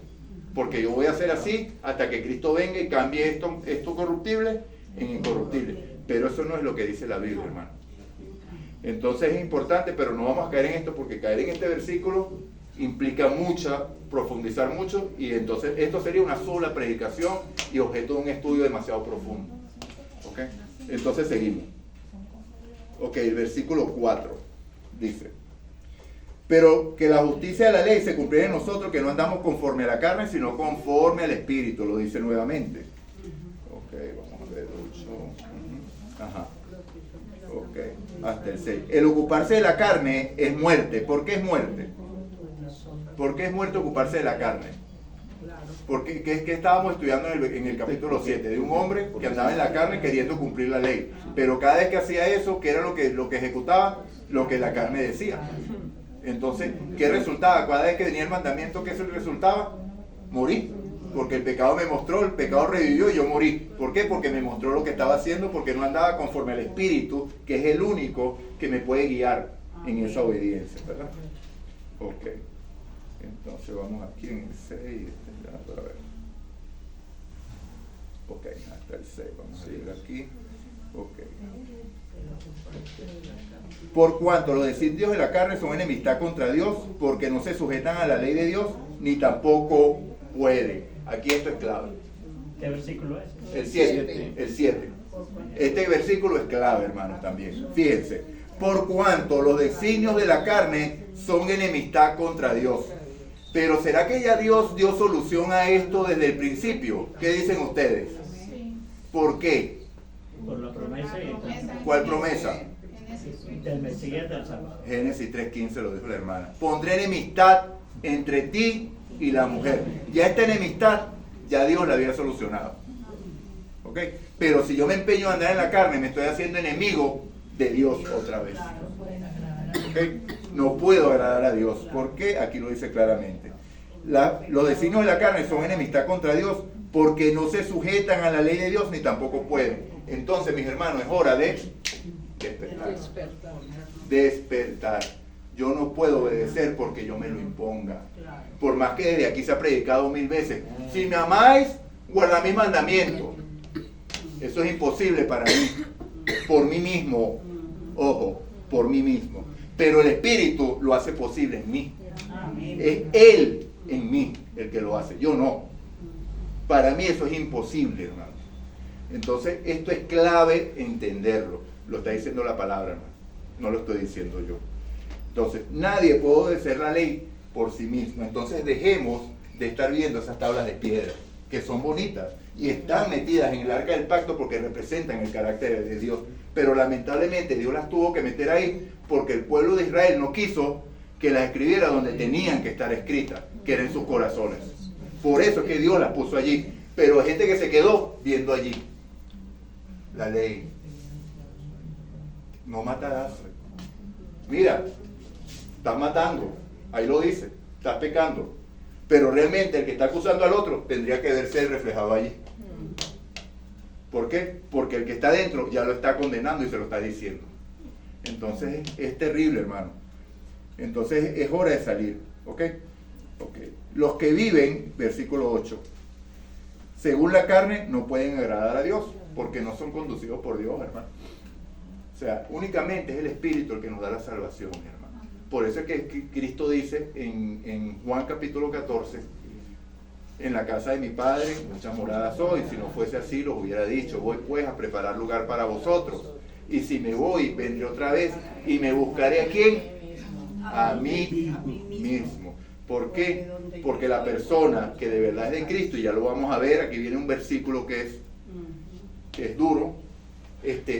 [SPEAKER 1] Porque yo voy a hacer así hasta que Cristo venga y cambie esto corruptible en incorruptible. Pero eso no es lo que dice la Biblia, hermano. Entonces es importante, pero no vamos a caer en esto, porque caer en este versículo implica profundizar mucho, y entonces esto sería una sola predicación y objeto de un estudio demasiado profundo. ¿Ok? Entonces seguimos. Ok, el versículo 4 dice: pero que la justicia de la ley se cumpliera en nosotros, que no andamos conforme a la carne, sino conforme al Espíritu. Lo dice nuevamente. Ok, vamos a ver 8. Ajá. Ok, hasta el 6. El ocuparse de la carne es muerte. ¿Por qué es muerte? ¿Por qué es muerte ocuparse de la carne? Porque ¿qué estábamos estudiando en el capítulo 7? De un hombre que andaba en la carne queriendo cumplir la ley. Pero cada vez que hacía eso, ¿qué era lo que ejecutaba? Lo que la carne decía. Entonces, ¿qué resultaba? Cada vez que venía el mandamiento, ¿qué resultaba? Morí. Porque el pecado me mostró, el pecado revivió y yo morí. ¿Por qué? Porque me mostró lo que estaba haciendo, porque no andaba conforme al Espíritu, que es el único que me puede guiar en esa obediencia, ¿verdad? Ok. Entonces vamos aquí en el 6, para ver. Ok, hasta el 6, vamos a ir aquí. Ok. Por cuanto los designios de la carne son enemistad contra Dios, porque no se sujetan a la ley de Dios, ni tampoco pueden. Aquí esto es clave.
[SPEAKER 5] ¿Qué versículo es?
[SPEAKER 1] El 7. El 7. Este versículo es clave, hermanos, también. Fíjense. Por cuanto los designios de la carne son enemistad contra Dios. Pero ¿será que ya Dios dio solución a esto desde el principio? ¿Qué dicen ustedes? ¿Por qué?
[SPEAKER 5] Por la promesa
[SPEAKER 1] ¿Cuál promesa?
[SPEAKER 5] del Mesías del Salvador.
[SPEAKER 1] Génesis 3:15 lo dijo la hermana. Pondré enemistad entre ti y la mujer. Ya esta enemistad, ya Dios la había solucionado. ¿Ok? Pero si yo me empeño a andar en la carne, me estoy haciendo enemigo de Dios otra vez. ¿Ok? No puedo agradar a Dios. ¿Por qué? Aquí lo dice claramente. Los designios de la carne son enemistad contra Dios porque no se sujetan a la ley de Dios ni tampoco pueden. Entonces, mis hermanos, es hora de despertar. Yo no puedo obedecer porque yo me lo imponga. Por más que desde aquí se ha predicado 1000 veces. Si me amáis, guardad mis mandamientos. Eso es imposible para mí. Por mí mismo. Ojo, por mí mismo. Pero el Espíritu lo hace posible en mí. Es Él en mí el que lo hace. Yo no. Para mí eso es imposible, hermano. Entonces, esto es clave entenderlo. Lo está diciendo la palabra, hermano. No lo estoy diciendo yo. Entonces, nadie puede obedecer la ley por sí mismo. Entonces, dejemos de estar viendo esas tablas de piedra, que son bonitas y están metidas en el arca del pacto porque representan el carácter de Dios. Pero lamentablemente Dios las tuvo que meter ahí porque el pueblo de Israel no quiso que las escribiera donde tenían que estar escritas, que era en sus corazones. Por eso es que Dios las puso allí. Pero hay gente que se quedó viendo allí la ley. No matarás. Mira, estás matando. Ahí lo dice. Estás pecando. Pero realmente el que está acusando al otro tendría que verse reflejado allí. ¿Por qué? Porque el que está dentro ya lo está condenando y se lo está diciendo. Entonces es terrible, hermano. Entonces es hora de salir. ¿Ok? Ok. Los que viven, versículo 8, según la carne no pueden agradar a Dios porque no son conducidos por Dios, hermano. O sea, únicamente es el Espíritu el que nos da la salvación, hermano. Por eso es que Cristo dice en Juan capítulo 14, en la casa de mi Padre muchas moradas hoy, si no fuese así los hubiera dicho, voy pues a preparar lugar para vosotros. Y si me voy, vendré otra vez y me buscaré ¿a quién? A mí mismo. ¿Por qué? Porque la persona que de verdad es de Cristo, y ya lo vamos a ver, aquí viene un versículo que es duro,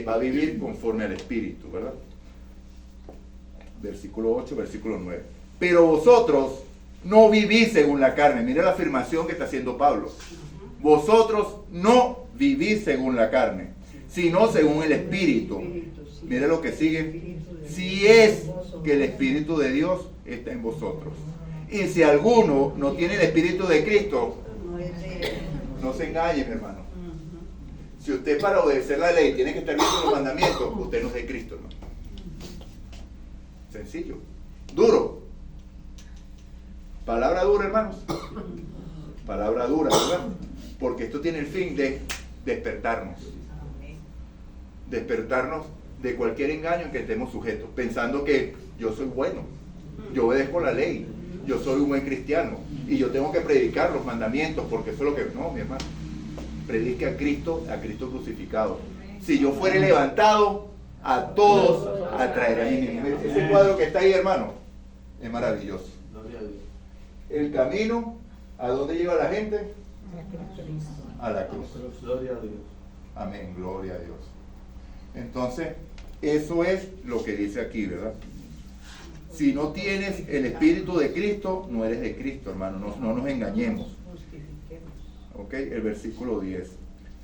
[SPEAKER 1] va a vivir conforme al Espíritu, ¿verdad? Versículo 8, versículo 9. Pero vosotros no vivís según la carne. Mira la afirmación que está haciendo Pablo. Vosotros no vivís según la carne, sino según el Espíritu. Mira lo que sigue. Si es que el Espíritu de Dios está en vosotros. Y si alguno no tiene el Espíritu de Cristo, no se engañe, mi hermano. Si usted para obedecer la ley tiene que estar viendo los mandamientos, usted no es de Cristo, hermano. Sencillo. Duro. Palabra dura, hermanos. Palabra dura, ¿verdad? Porque esto tiene el fin de despertarnos. Despertarnos de cualquier engaño en que estemos sujetos, pensando que yo soy bueno, yo obedezco la ley, yo soy un buen cristiano y yo tengo que predicar los mandamientos porque eso es lo que... No, mi hermano. Predique a Cristo crucificado. Si yo fuere levantado, a todos atraerá a mí mismo. Ese cuadro que está ahí, hermano, es maravilloso. El camino, ¿a dónde lleva la gente? A la cruz.
[SPEAKER 5] Gloria a Dios.
[SPEAKER 1] Amén, gloria a Dios. Entonces, eso es lo que dice aquí, ¿verdad? Si no tienes el Espíritu de Cristo, no eres de Cristo, hermano. No nos engañemos. ¿Ok? El versículo 10.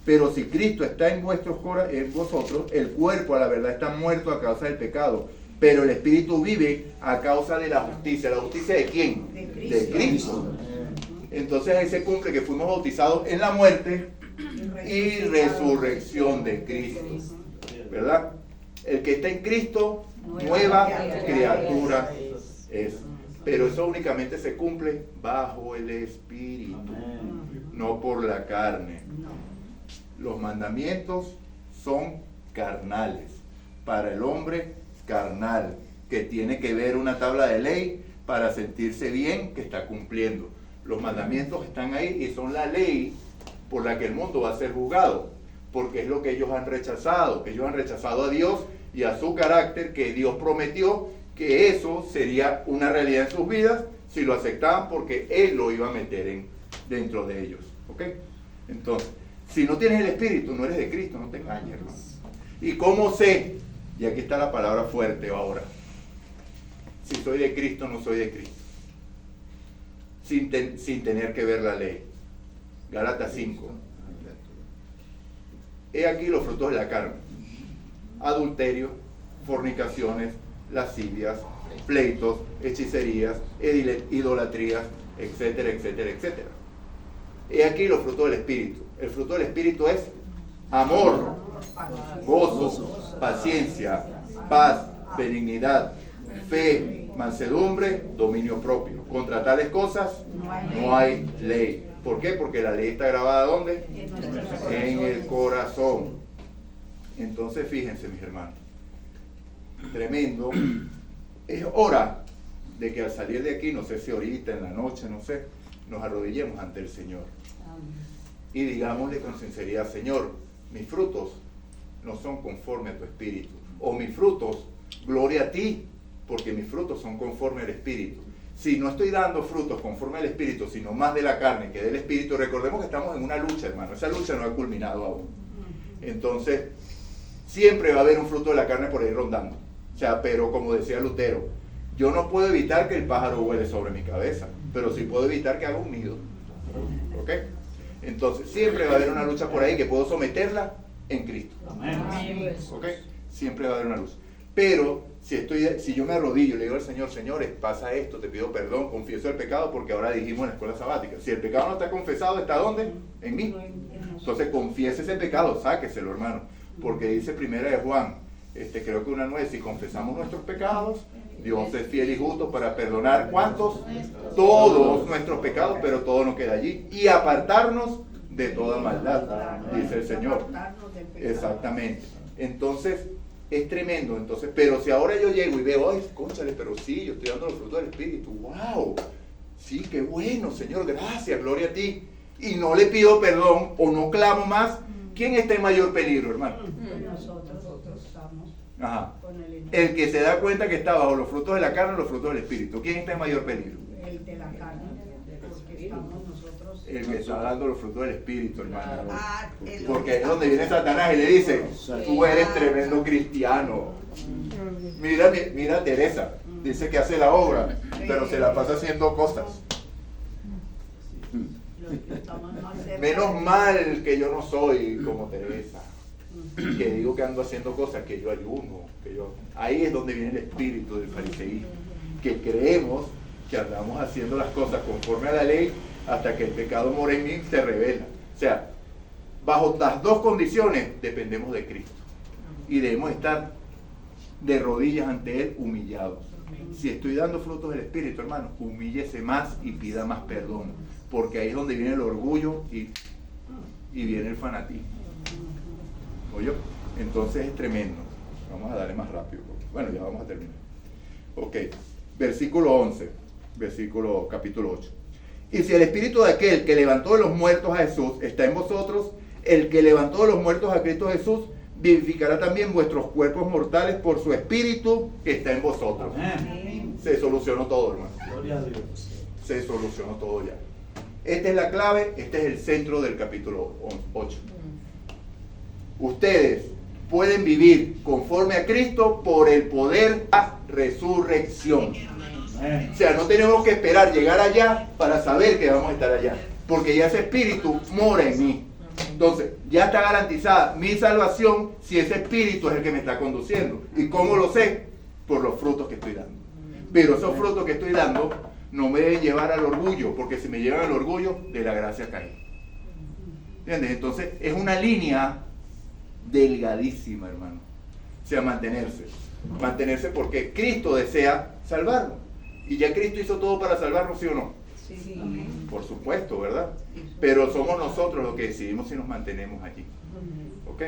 [SPEAKER 1] Pero si Cristo está en vosotros, el cuerpo a la verdad está muerto a causa del pecado, pero el Espíritu vive a causa de la justicia. ¿La justicia de quién? De Cristo. Entonces ahí se cumple que fuimos bautizados en la muerte y resurrección de Cristo. ¿Verdad? El que está en Cristo, nueva criatura es. Pero eso únicamente se cumple bajo el Espíritu, no por la carne. Los mandamientos son carnales, para el hombre carnal, que tiene que ver una tabla de ley para sentirse bien que está cumpliendo. Los mandamientos están ahí y son la ley por la que el mundo va a ser juzgado, porque es lo que ellos han rechazado. Ellos han rechazado a Dios y a su carácter, que Dios prometió que eso sería una realidad en sus vidas si lo aceptaban, porque Él lo iba a meter dentro de ellos. ¿Ok? Entonces, Si no tienes el Espíritu, no eres de Cristo, no te engañes, hermano. ¿Y cómo sé? Y aquí está la palabra fuerte ahora. Si soy de Cristo, no soy de Cristo. Sin tener que ver la ley. Gálatas 5. He aquí los frutos de la carne: adulterio, fornicaciones, lascivias, pleitos, hechicerías, idolatrías, etcétera, etcétera, etcétera. He aquí los frutos del Espíritu. El fruto del Espíritu es amor, gozo, paciencia, paz, benignidad, fe, mansedumbre, dominio propio. Contra tales cosas no hay ley. ¿Por qué? Porque la ley está grabada ¿dónde? En el corazón. Entonces fíjense, mis hermanos, tremendo. Es hora de que al salir de aquí, no sé si ahorita, en la noche, no sé, nos arrodillemos ante el Señor y digámosle con sinceridad: Señor, mis frutos no son conforme a tu espíritu, o mis frutos, gloria a ti, porque mis frutos son conforme al espíritu. Si no estoy dando frutos conforme al espíritu, sino más de la carne que del espíritu, recordemos que estamos en una lucha, hermano. Esa lucha no ha culminado aún. Entonces, siempre va a haber un fruto de la carne por ahí rondando. O sea, pero como decía Lutero, yo no puedo evitar que el pájaro vuele sobre mi cabeza, pero sí puedo evitar que haga un nido. ¿Ok? Entonces, siempre va a haber una lucha por ahí que puedo someterla en Cristo. ¿Ok? Siempre va a haber una lucha. Pero si yo me arrodillo y le digo al Señor: Señores, pasa esto, te pido perdón, confieso el pecado, porque ahora dijimos en la escuela sabática, si el pecado no está confesado, ¿está dónde? En mí. Entonces confiese ese pecado, sáqueselo, hermano, porque dice primera de Juan, creo que 1:9, si confesamos nuestros pecados, Dios es fiel y justo para perdonar, ¿cuántos? Todos nuestros pecados, pero todo no queda allí, y apartarnos de toda maldad, dice el Señor. Exactamente. Entonces, es tremendo. Entonces, pero si ahora yo llego y veo: ay, cónchale, pero sí, yo estoy dando los frutos del Espíritu, wow, sí, qué bueno, Señor, gracias, gloria a ti, y no le pido perdón o no clamo más, ¿quién está en mayor peligro, hermano?
[SPEAKER 2] Nosotros estamos con el enojo.
[SPEAKER 1] El que se da cuenta que está bajo los frutos de la carne o los frutos del Espíritu, ¿quién está en mayor peligro?
[SPEAKER 2] El de la carne, porque estamos nosotros.
[SPEAKER 1] El que está dando los frutos del Espíritu, hermano. Porque ahí es donde viene Satanás y le dice: tú eres tremendo cristiano. Mira a Teresa, dice que hace la obra, pero se la pasa haciendo cosas. Menos mal que yo no soy como Teresa, que digo que ando haciendo cosas, que yo ayuno, ahí es donde viene el espíritu del fariseísmo, que creemos que andamos haciendo las cosas conforme a la ley hasta que el pecado mora en mí y se revela. O sea, bajo las dos condiciones dependemos de Cristo y debemos estar de rodillas ante Él, humillados. Si estoy dando frutos del Espíritu, hermano, humíllese más y pida más perdón, porque ahí es donde viene el orgullo y viene el fanatismo. ¿Oye? Entonces es tremendo. Vamos a darle más rápido. Bueno, ya vamos a terminar. Ok, versículo 11, capítulo 8. Y si el espíritu de aquel que levantó de los muertos a Jesús está en vosotros, el que levantó de los muertos a Cristo Jesús vivificará también vuestros cuerpos mortales por su espíritu que está en vosotros.
[SPEAKER 5] Amén.
[SPEAKER 1] Se solucionó todo, hermano.
[SPEAKER 5] Gloria a Dios.
[SPEAKER 1] Se solucionó todo ya. Esta es la clave, este es el centro del capítulo 8. Ustedes pueden vivir conforme a Cristo por el poder de la resurrección.
[SPEAKER 5] Amén.
[SPEAKER 1] O sea, no tenemos que esperar llegar allá para saber que vamos a estar allá, porque ya ese espíritu mora en mí. Entonces, ya está garantizada mi salvación si ese espíritu es el que me está conduciendo. ¿Y cómo lo sé? Por los frutos que estoy dando. Pero esos frutos que estoy dando no me deben llevar al orgullo, porque si me llevan al orgullo, de la gracia cae. ¿Entiendes? Entonces, es una línea delgadísima, hermano. O sea, mantenerse porque Cristo desea salvarnos, y ya Cristo hizo todo para salvarnos, ¿sí o no?
[SPEAKER 2] Sí.
[SPEAKER 1] Por supuesto, ¿verdad? Pero somos nosotros los que decidimos si nos mantenemos allí. ¿Ok?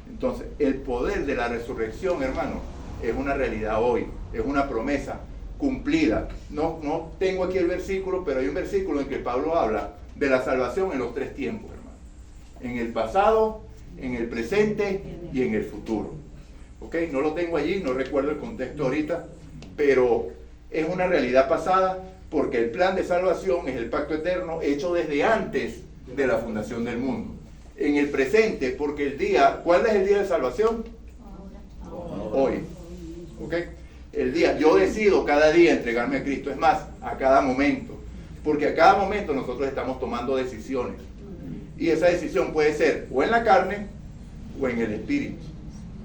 [SPEAKER 1] Entonces, el poder de la resurrección, hermano, es una realidad hoy, es una promesa cumplida. No tengo aquí el versículo, pero hay un versículo en que Pablo habla de la salvación en los tres tiempos, hermano. En el pasado, en el presente y en el futuro. ¿Ok? No lo tengo allí, no recuerdo el contexto ahorita, pero es una realidad pasada, porque el plan de salvación es el pacto eterno hecho desde antes de la fundación del mundo. en el presente, porque el día, ¿cuál es el día de salvación? Hoy. ¿Ok? El día, yo decido cada día entregarme a Cristo, es más, a cada momento, porque a cada momento nosotros estamos tomando decisiones, y esa decisión puede ser o en la carne o en el espíritu.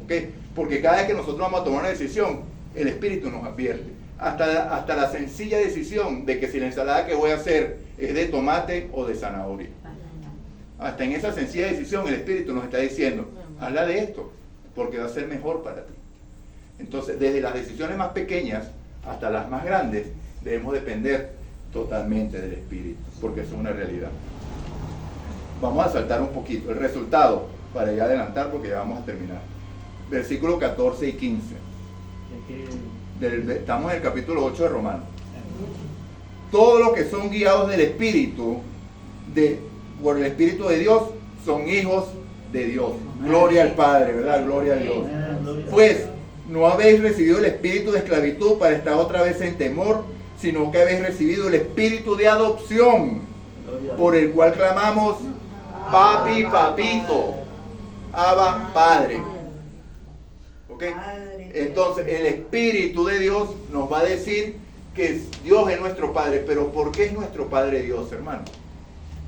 [SPEAKER 1] ¿Ok? Porque cada vez que nosotros vamos a tomar una decisión, el espíritu nos advierte. Hasta la sencilla decisión de que si la ensalada que voy a hacer es de tomate o de zanahoria. Hasta en esa sencilla decisión el espíritu nos está diciendo, hazla de esto, porque va a ser mejor para ti. Entonces, desde las decisiones más pequeñas hasta las más grandes, debemos depender totalmente del espíritu, porque es una realidad. Vamos a saltar un poquito el resultado para ya adelantar, porque ya vamos a terminar. Versículos 14 y 15. Estamos en el capítulo 8 de Romanos. Todos los que son guiados del Espíritu, por el Espíritu de Dios, son hijos de Dios. Gloria al Padre, ¿verdad? Gloria a Dios. Pues no habéis recibido el espíritu de esclavitud para estar otra vez en temor, sino que habéis recibido el espíritu de adopción, por el cual clamamos, papi, papito, Abba, Padre. ¿Ok? Entonces el Espíritu de Dios nos va a decir que Dios es nuestro Padre. Pero ¿por qué es nuestro Padre Dios, hermano?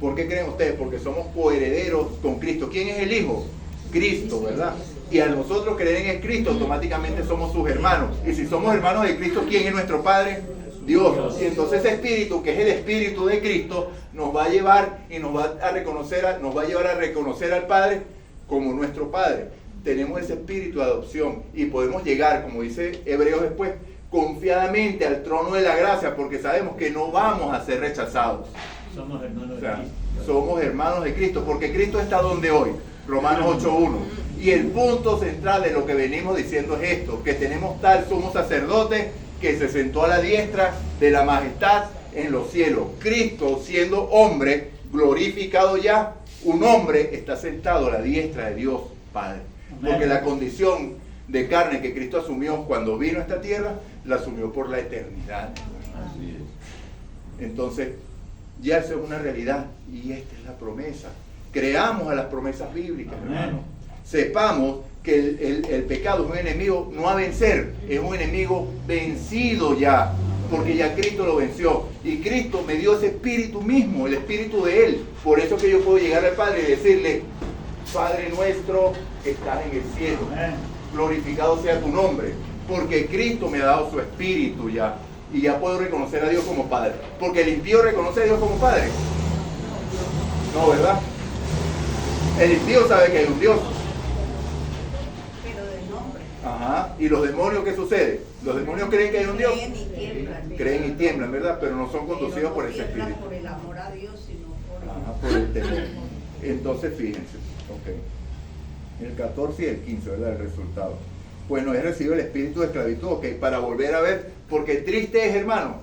[SPEAKER 1] ¿Por qué creen ustedes? Porque somos coherederos con Cristo. ¿Quién es el Hijo? Cristo, ¿verdad? Y al nosotros creer en el Cristo, automáticamente somos sus hermanos. Y si somos hermanos de Cristo, ¿quién es nuestro Padre? Dios. Y entonces ese Espíritu, que es el Espíritu de Cristo, nos va a llevar y nos va a llevar a reconocer al Padre como nuestro Padre. Tenemos ese espíritu de adopción y podemos llegar, como dice Hebreos después, confiadamente al trono de la gracia, porque sabemos que no vamos a ser rechazados.
[SPEAKER 5] Somos hermanos
[SPEAKER 1] O sea,
[SPEAKER 5] de Cristo.
[SPEAKER 1] somos hermanos de Cristo, porque Cristo está donde hoy, Romanos 8.1. Y el punto central de lo que venimos diciendo es esto, que tenemos tal sumo sacerdote que se sentó a la diestra de la majestad en los cielos. Cristo, siendo hombre, glorificado ya, un hombre está sentado a la diestra de Dios Padre. Porque la condición de carne que Cristo asumió cuando vino a esta tierra, la asumió por la eternidad.
[SPEAKER 3] Así es.
[SPEAKER 1] Entonces, ya eso es una realidad y esta es la promesa. Creamos a las promesas bíblicas, hermano. Sepamos que el pecado es un enemigo no a vencer, es un enemigo vencido ya, porque ya Cristo lo venció. Y Cristo me dio ese espíritu mismo, el espíritu de Él. Por eso que yo puedo llegar al Padre y decirle, Padre nuestro que estás en el cielo, glorificado sea tu nombre, porque Cristo me ha dado su espíritu ya, y ya puedo reconocer a Dios como Padre. Porque el impío reconoce a Dios como Padre. No, ¿verdad? El impío sabe que hay un Dios.
[SPEAKER 2] Pero de nombre.
[SPEAKER 1] Ajá. ¿Y los demonios qué sucede? Los demonios creen que hay un Dios.
[SPEAKER 2] Creen y tiemblan.
[SPEAKER 1] Creen y tiemblan, ¿verdad? Pero no son conducidos por ese
[SPEAKER 2] tiemblan
[SPEAKER 1] espíritu.
[SPEAKER 2] por el amor a Dios, sino por
[SPEAKER 1] Ajá, por el temor. Entonces, fíjense, ok. El 14 y el 15, ¿verdad? El resultado. Pues no he recibido el espíritu de esclavitud, ok, para volver a ver, porque triste es, hermano,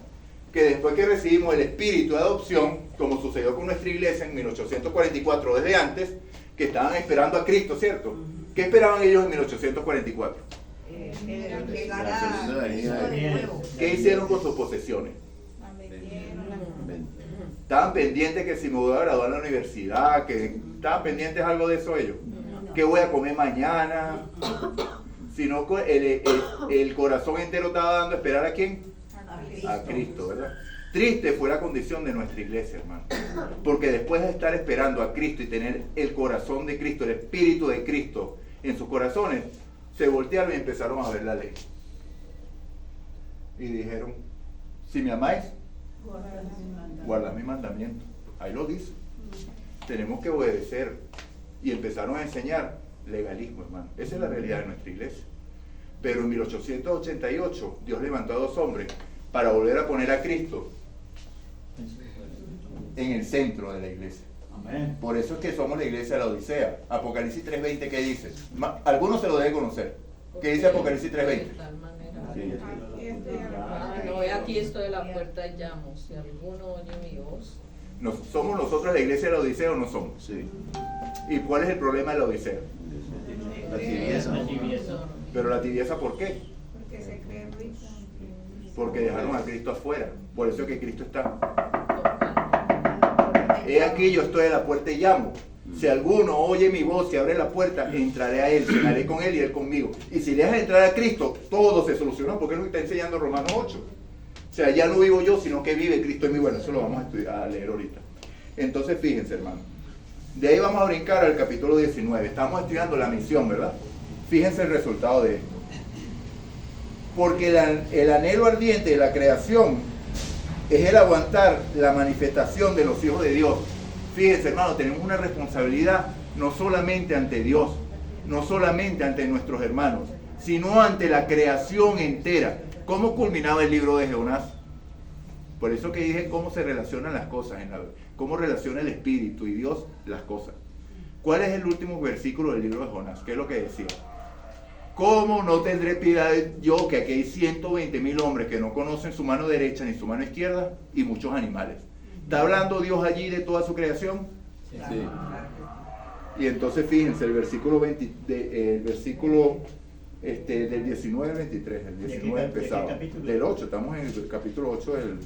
[SPEAKER 1] que después que recibimos el espíritu de adopción, como sucedió con nuestra iglesia en 1844, desde antes, que estaban esperando a Cristo, ¿cierto? ¿Qué esperaban ellos en 1844?
[SPEAKER 2] llegar a Cristo de nuevo.
[SPEAKER 1] ¿Qué hicieron con sus posesiones? Estaban pendientes que si me voy a graduar en la universidad, que estaban pendientes algo de eso ellos. ¿Qué voy a comer mañana? Sino que el corazón entero estaba dando a esperar a quién? A Cristo, ¿verdad? Triste fue la condición de nuestra iglesia, hermano. Porque después de estar esperando a Cristo y tener el corazón de Cristo, el espíritu de Cristo en sus corazones, se voltearon y empezaron a ver la ley. Y dijeron, si me amáis, guardad mi mandamiento. Ahí lo dice. Tenemos que obedecer. Y empezaron a enseñar legalismo, hermano. Esa es la realidad de nuestra iglesia. Pero en 1888 Dios levantó a dos hombres para volver a poner a Cristo en el centro de la iglesia.
[SPEAKER 5] Amén.
[SPEAKER 1] Por eso es que somos la iglesia de la Odisea. Apocalipsis 3:20, ¿qué dice? Algunos se lo deben conocer. ¿Qué dice Apocalipsis 3:20?
[SPEAKER 6] De tal manera.
[SPEAKER 3] Sí.
[SPEAKER 6] No, aquí estoy a la puerta y llamo. Si alguno oye mi voz.
[SPEAKER 1] ¿Somos nosotros la iglesia de la Odisea o no somos?
[SPEAKER 3] Sí.
[SPEAKER 1] ¿Y cuál es el problema de la Odisea?
[SPEAKER 3] La tibieza.
[SPEAKER 5] La tibieza.
[SPEAKER 1] Pero la tibieza, ¿por qué?
[SPEAKER 4] Porque se cree rico.
[SPEAKER 1] Porque dejaron a Cristo afuera. Por eso es que Cristo está. He aquí, yo estoy a la puerta y llamo. Si alguno oye mi voz y abre la puerta, entraré a él, cenaré con él y él conmigo. Y si le dejas entrar a Cristo, todo se solucionó, porque es lo que está enseñando Romanos 8. O sea, ya no vivo yo, sino que vive Cristo en mí. Bueno, eso lo vamos a leer ahorita. Entonces, fíjense, hermano. De ahí vamos a brincar al capítulo 19. Estamos estudiando la misión, ¿verdad? Fíjense el resultado de esto. Porque el anhelo ardiente de la creación es el aguantar la manifestación de los hijos de Dios. Fíjense, hermano, tenemos una responsabilidad no solamente ante Dios, no solamente ante nuestros hermanos, sino ante la creación entera. ¿Cómo culminaba el libro de Jonás? Por eso que dije cómo se relacionan las cosas, cómo relaciona el Espíritu y Dios las cosas. ¿Cuál es el último versículo del libro de Jonás? ¿Qué es lo que decía? ¿Cómo no tendré piedad yo, que aquí hay 120,000 hombres que no conocen su mano derecha ni su mano izquierda y muchos animales? ¿Está hablando Dios allí de toda su creación?
[SPEAKER 3] Sí.
[SPEAKER 1] Y entonces fíjense, el versículo, del 19 al 23, el 19 empezaba, del 8, estamos en el capítulo 8 del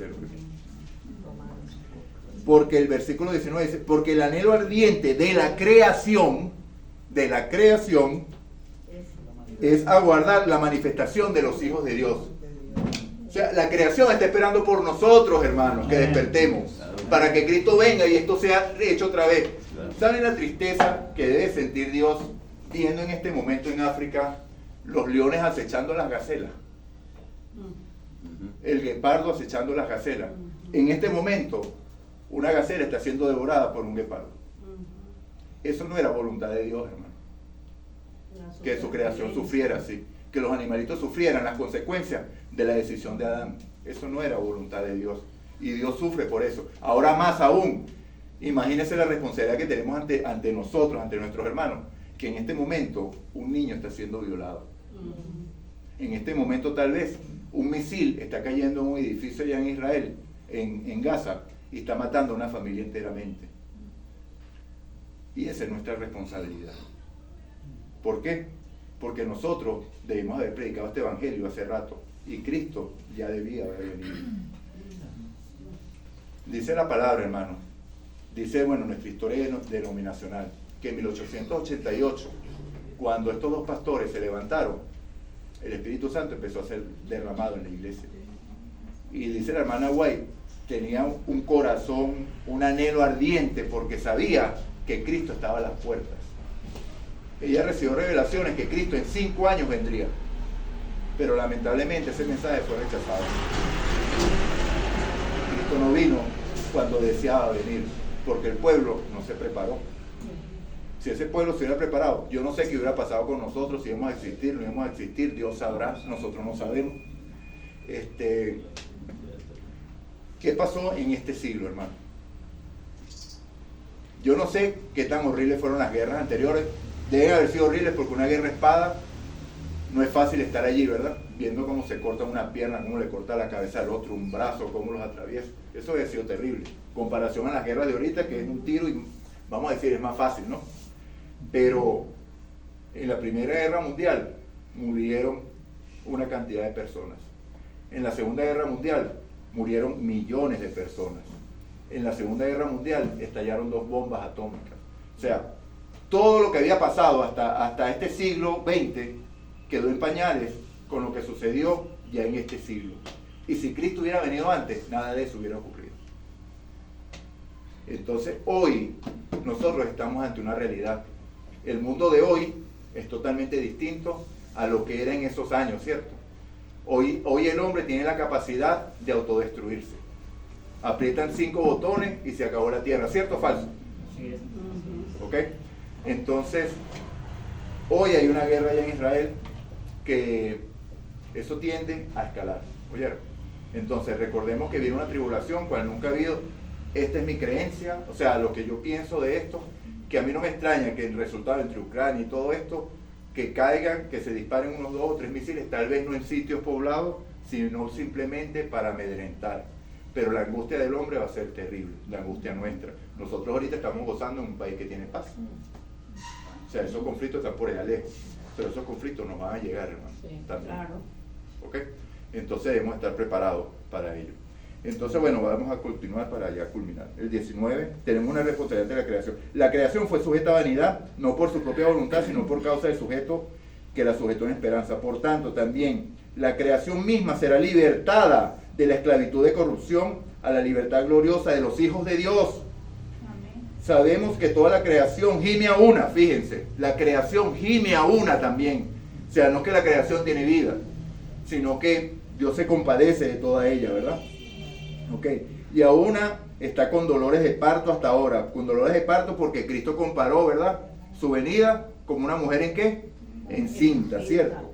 [SPEAKER 1] porque el versículo 19 dice, porque el anhelo ardiente de la creación, es aguardar la manifestación de los hijos de Dios. O sea, la creación está esperando por nosotros, hermanos, que despertemos, para que Cristo venga y esto sea hecho otra vez. ¿Saben la tristeza que debe sentir Dios viendo en este momento en África los leones acechando las gacelas? El guepardo acechando las gacelas. En este momento, una gacela está siendo devorada por un guepardo. Eso no era voluntad de Dios, hermano. Que su creación sufriera así, que los animalitos sufrieran las consecuencias de la decisión de Adán. Eso no era voluntad de Dios, y Dios sufre por eso. Ahora más aún, imagínense la responsabilidad que tenemos ante nosotros, ante nuestros hermanos, que en este momento un niño está siendo violado. En este momento tal vez un misil está cayendo en un edificio allá en Israel, en Gaza, y está matando a una familia enteramente. Y esa es nuestra responsabilidad. ¿Por qué? Porque nosotros debimos haber predicado este evangelio hace rato y Cristo ya debía haber venido. Dice la palabra, hermano, dice, bueno, nuestra historia denominacional, que en 1888, cuando estos dos pastores se levantaron, el Espíritu Santo empezó a ser derramado en la iglesia. Y dice la hermana White, tenía un corazón, un anhelo ardiente porque sabía que Cristo estaba a las puertas. Ella recibió revelaciones que Cristo en 5 años vendría, pero lamentablemente ese mensaje fue rechazado. Cristo no vino cuando deseaba venir, porque el pueblo no se preparó. Si ese pueblo se hubiera preparado, yo no sé qué hubiera pasado con nosotros, si íbamos a existir, no íbamos a existir, Dios sabrá, nosotros no sabemos. ¿Qué pasó en este siglo, hermano? Yo no sé qué tan horribles fueron las guerras anteriores. Deben haber sido horribles porque una guerra espada no es fácil estar allí, ¿verdad? Viendo cómo se corta una pierna, cómo le corta la cabeza al otro, un brazo, cómo los atraviesa. Eso debe haber sido terrible. Comparación a las guerras de ahorita, que es un tiro y, vamos a decir, es más fácil, ¿no? Pero en la Primera Guerra Mundial murieron una cantidad de personas. En la Segunda Guerra Mundial murieron millones de personas. En la Segunda Guerra Mundial estallaron 2 bombas atómicas. O sea, todo lo que había pasado hasta este siglo XX quedó en pañales con lo que sucedió ya en este siglo. Y si Cristo hubiera venido antes, nada de eso hubiera ocurrido. Entonces, hoy nosotros estamos ante una realidad. El mundo de hoy es totalmente distinto a lo que era en esos años, ¿cierto? Hoy el hombre tiene la capacidad de autodestruirse. Aprietan 5 botones y se acabó la tierra, ¿cierto o falso?
[SPEAKER 5] Sí.
[SPEAKER 1] ¿Ok? Entonces, hoy hay una guerra allá en Israel que eso tiende a escalar. ¿Oyeron? Entonces, recordemos que viene una tribulación cual nunca ha habido. Esta es mi creencia, o sea, lo que yo pienso de esto, que a mí no me extraña que el resultado entre Ucrania y todo esto, que caigan, que se disparen unos 2 o 3 misiles, tal vez no en sitios poblados, sino simplemente para amedrentar. Pero la angustia del hombre va a ser terrible, la angustia nuestra. Nosotros ahorita estamos gozando en un país que tiene paz. O sea, esos conflictos están por allá lejos, pero esos conflictos nos van a llegar, hermano.
[SPEAKER 6] Sí,
[SPEAKER 1] también.
[SPEAKER 2] Claro.
[SPEAKER 1] ¿Ok? Entonces debemos estar preparados para ello. Entonces, bueno, vamos a continuar para ya culminar. El 19, tenemos una responsabilidad de la creación. La creación fue sujeta a vanidad, no por su propia voluntad, sino por causa del sujeto que la sujetó en esperanza. Por tanto, también la creación misma será libertada de la esclavitud de corrupción a la libertad gloriosa de los hijos de Dios. Sabemos que toda la creación gime a una, fíjense, la creación gime a una también. O sea, no que la creación tiene vida, sino que Dios se compadece de toda ella, ¿verdad? Ok, y a una está con dolores de parto hasta ahora, con dolores de parto porque Cristo comparó, ¿verdad? Su venida como una mujer ¿en qué? Encinta, ¿cierto?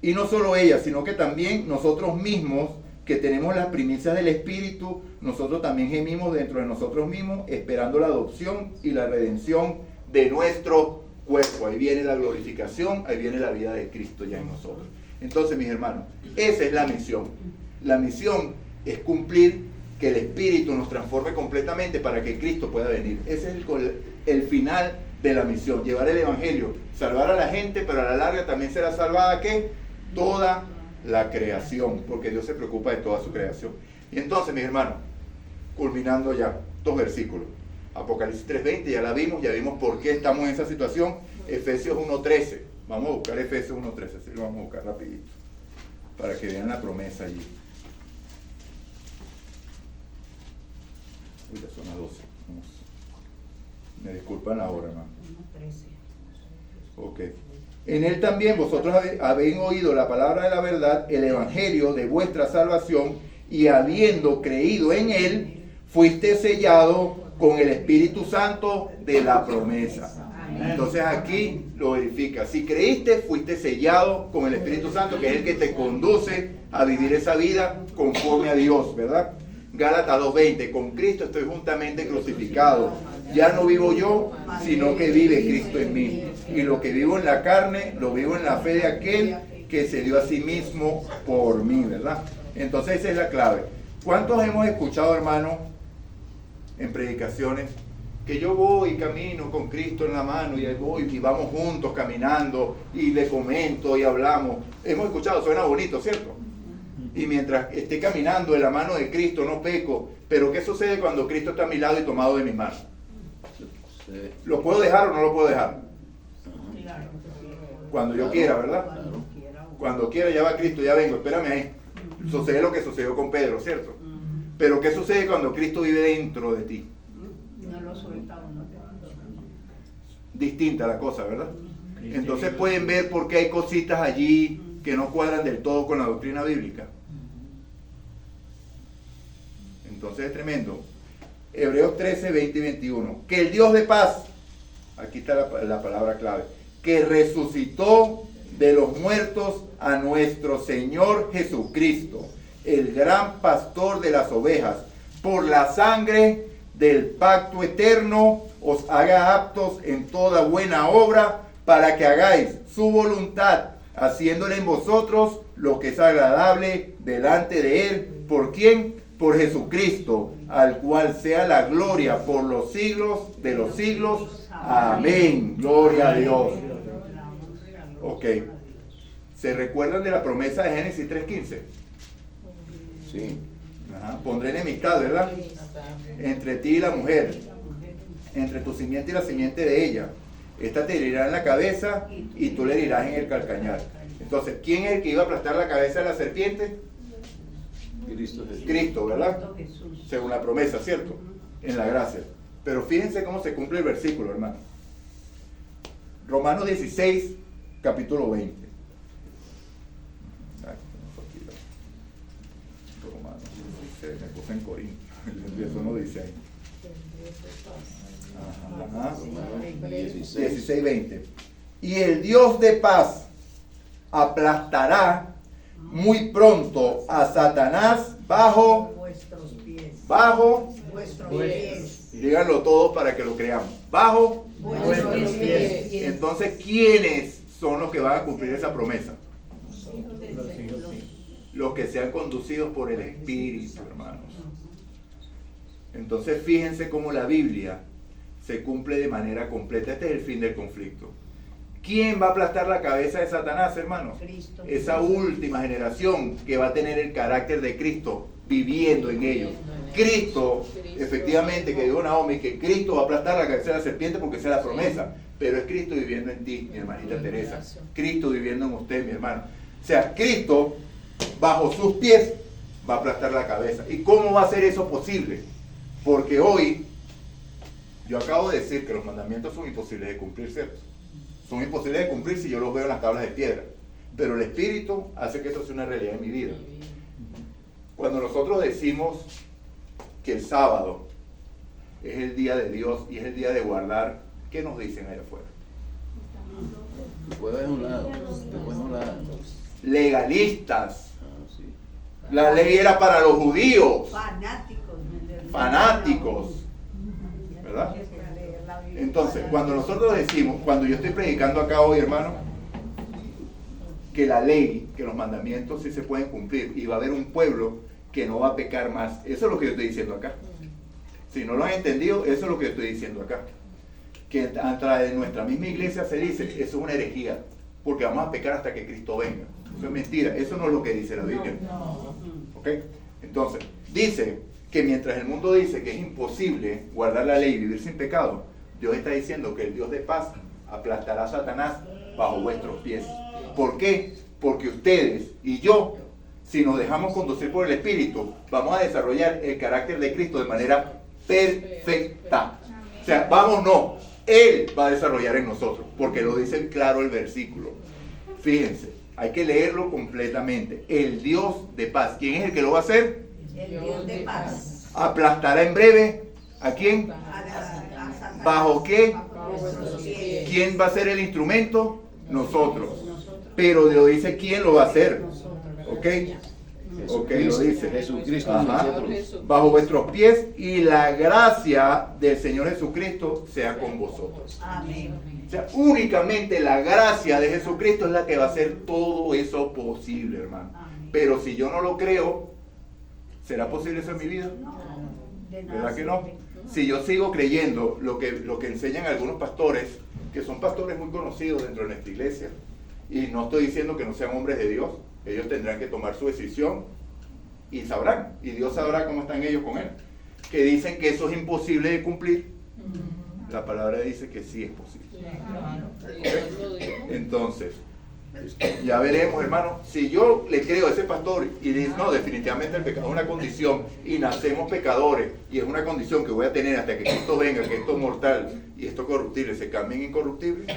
[SPEAKER 1] Y no solo ella, sino que también nosotros mismos, que tenemos las primicias del Espíritu, nosotros también gemimos dentro de nosotros mismos, esperando la adopción y la redención de nuestro cuerpo. Ahí viene la glorificación, ahí viene la vida de Cristo ya en nosotros. Entonces, mis hermanos, esa es la misión. La misión es cumplir que el Espíritu nos transforme completamente para que Cristo pueda venir. Ese es el final de la misión, llevar el Evangelio, salvar a la gente, pero a la larga también será salvada ¿qué? Toda la creación, porque Dios se preocupa de toda su creación. Y entonces, mis hermanos, culminando ya 2 versículos. Apocalipsis 3:20, ya ya vimos por qué estamos en esa situación. Efesios 1:13, vamos a buscar Efesios 1:13, sí, lo vamos a buscar rapidito, para que vean la promesa allí. Uy, ya son las 12. Me disculpan ahora, hermano.
[SPEAKER 2] 13.
[SPEAKER 1] Ok. En él también vosotros habéis oído la palabra de la verdad, el evangelio de vuestra salvación, y habiendo creído en él, fuiste sellado con el Espíritu Santo de la promesa. Entonces aquí lo verifica. Si creíste, fuiste sellado con el Espíritu Santo, que es el que te conduce a vivir esa vida conforme a Dios, ¿verdad? Gálatas 2:20, con Cristo estoy juntamente crucificado. Ya no vivo yo, sino que vive Cristo en mí. Y lo que vivo en la carne, lo vivo en la fe de aquel que se dio a sí mismo por mí, ¿verdad? Entonces esa es la clave. ¿Cuántos hemos escuchado, hermano, en predicaciones, que yo voy y camino con Cristo en la mano y ahí voy y vamos juntos caminando y le comento y hablamos? Hemos escuchado, suena bonito, ¿cierto? Y mientras esté caminando en la mano de Cristo no peco, pero ¿qué sucede cuando Cristo está a mi lado y tomado de mis manos? ¿Lo puedo dejar o no lo puedo dejar? Cuando yo quiera, ¿verdad? Cuando quiera, ya va Cristo, ya vengo, espérame ahí. Sucede lo que sucedió con Pedro, ¿cierto? Pero ¿qué sucede cuando Cristo vive dentro de ti?
[SPEAKER 2] No lo soltaba, no.
[SPEAKER 1] Distinta la cosa, ¿verdad? Entonces pueden ver por qué hay cositas allí que no cuadran del todo con la doctrina bíblica. Entonces es tremendo. Hebreos 13, 20 y 21. Que el Dios de paz, aquí está la palabra clave, que resucitó de los muertos a nuestro Señor Jesucristo, el gran pastor de las ovejas, por la sangre del pacto eterno, os haga aptos en toda buena obra, para que hagáis su voluntad, haciéndole en vosotros lo que es agradable delante de Él. ¿Por quién? Por Jesucristo, al cual sea la gloria por los siglos de los siglos. Amén. Gloria a Dios. Ok. ¿Se recuerdan de la promesa de Génesis 3:15?
[SPEAKER 3] Sí.
[SPEAKER 1] Ajá. Pondré enemistad, ¿verdad? Entre ti y la mujer, entre tu simiente y la simiente de ella. Esta te herirá en la cabeza y tú le herirás en el calcañar. Entonces, ¿quién es el que iba a aplastar la cabeza de la serpiente?
[SPEAKER 3] Cristo Jesús.
[SPEAKER 1] Cristo, ¿verdad? Según la promesa, ¿cierto? En la gracia. Pero fíjense cómo se cumple el versículo, hermano. Romanos 16, capítulo 20. Romanos 16, me puse en Corintios. Eso no dice ahí. Ajá. 16, 20. Y el Dios de paz aplastará muy pronto a Satanás bajo
[SPEAKER 2] Vuestros pies.
[SPEAKER 1] bajo,
[SPEAKER 2] Vuestros pies.
[SPEAKER 1] díganlo todos para que lo creamos, bajo.
[SPEAKER 2] Vuestros pies.
[SPEAKER 1] Entonces, ¿quiénes son los que van a cumplir esa promesa? Los que sean conducidos por el Espíritu, hermanos. Entonces, fíjense cómo la Biblia se cumple de manera completa. Este es el fin del conflicto. ¿Quién va a aplastar la cabeza de Satanás, hermanos?
[SPEAKER 2] Cristo.
[SPEAKER 1] Esa última generación que va a tener el carácter de Cristo viviendo en ellos. Cristo, efectivamente, que dijo Naomi, que Cristo va a aplastar la cabeza de la serpiente porque esa es la promesa. Pero es Cristo viviendo en ti, mi hermanita Teresa. Cristo viviendo en usted, mi hermano. O sea, Cristo, bajo sus pies, va a aplastar la cabeza. ¿Y cómo va a ser eso posible? Porque hoy, yo acabo de decir que los mandamientos son imposibles de cumplir, ¿cierto? Son imposibles de cumplir si yo los veo en las tablas de piedra. Pero el Espíritu hace que eso sea una realidad en mi vida. Cuando nosotros decimos que el sábado es el día de Dios y es el día de guardar, ¿qué nos dicen allá afuera?
[SPEAKER 3] Después de un lado, después de un lado.
[SPEAKER 1] Legalistas.
[SPEAKER 3] Ah, sí.
[SPEAKER 1] La ley era para los judíos,
[SPEAKER 2] Fanáticos.
[SPEAKER 1] fanáticos, ¿verdad? Entonces, cuando nosotros decimos, cuando yo estoy predicando acá hoy, hermano, que la ley, que los mandamientos sí se pueden cumplir y va a haber un pueblo que no va a pecar más, eso es lo que yo estoy diciendo acá. Si no lo han entendido, eso es lo que yo estoy diciendo acá. Que de nuestra misma iglesia se dice, eso es una herejía, porque vamos a pecar hasta que Cristo venga. Eso es mentira, eso no es lo que dice la Biblia. ¿Ok? Entonces, dice que mientras el mundo dice que es imposible guardar la ley y vivir sin pecado, Dios está diciendo que el Dios de paz aplastará a Satanás bajo vuestros pies. ¿Por qué? Porque ustedes y yo, si nos dejamos conducir por el Espíritu, vamos a desarrollar el carácter de Cristo de manera perfecta. O sea, vamos, no, Él va a desarrollar en nosotros, porque lo dice claro el versículo. Fíjense, hay que leerlo completamente. El Dios de paz, ¿quién es el que lo va a hacer?
[SPEAKER 2] El Dios de paz.
[SPEAKER 1] Aplastará en breve, ¿a quién? ¿Bajo qué?
[SPEAKER 2] Bajo vuestros pies.
[SPEAKER 1] ¿Quién va a ser el instrumento? Nosotros. Pero lo dice quién lo va a hacer. ¿Ok? Ok, lo dice.
[SPEAKER 3] Jesucristo.
[SPEAKER 1] Ajá.
[SPEAKER 3] Nosotros.
[SPEAKER 1] Bajo vuestros pies, y la gracia del Señor Jesucristo sea con vosotros.
[SPEAKER 2] Amén.
[SPEAKER 1] O sea, únicamente la gracia de Jesucristo es la que va a hacer todo eso posible, hermano.
[SPEAKER 2] Amén.
[SPEAKER 1] Pero si yo no lo creo, ¿será posible eso en mi vida?
[SPEAKER 2] No, de nada
[SPEAKER 1] ¿Verdad que no?
[SPEAKER 2] sirve.
[SPEAKER 1] Si yo sigo creyendo lo que enseñan algunos pastores, que son pastores muy conocidos dentro de nuestra iglesia, y no estoy diciendo que no sean hombres de Dios, ellos tendrán que tomar su decisión y sabrán, y Dios sabrá cómo están ellos con Él, que dicen que eso es imposible de cumplir. La palabra dice que sí es posible. Entonces, ya veremos, hermano, si yo le creo a ese pastor y dice, no, definitivamente el pecado es una condición y nacemos pecadores y es una condición que voy a tener hasta que Cristo venga, que esto mortal y esto corruptible se cambien en incorruptible,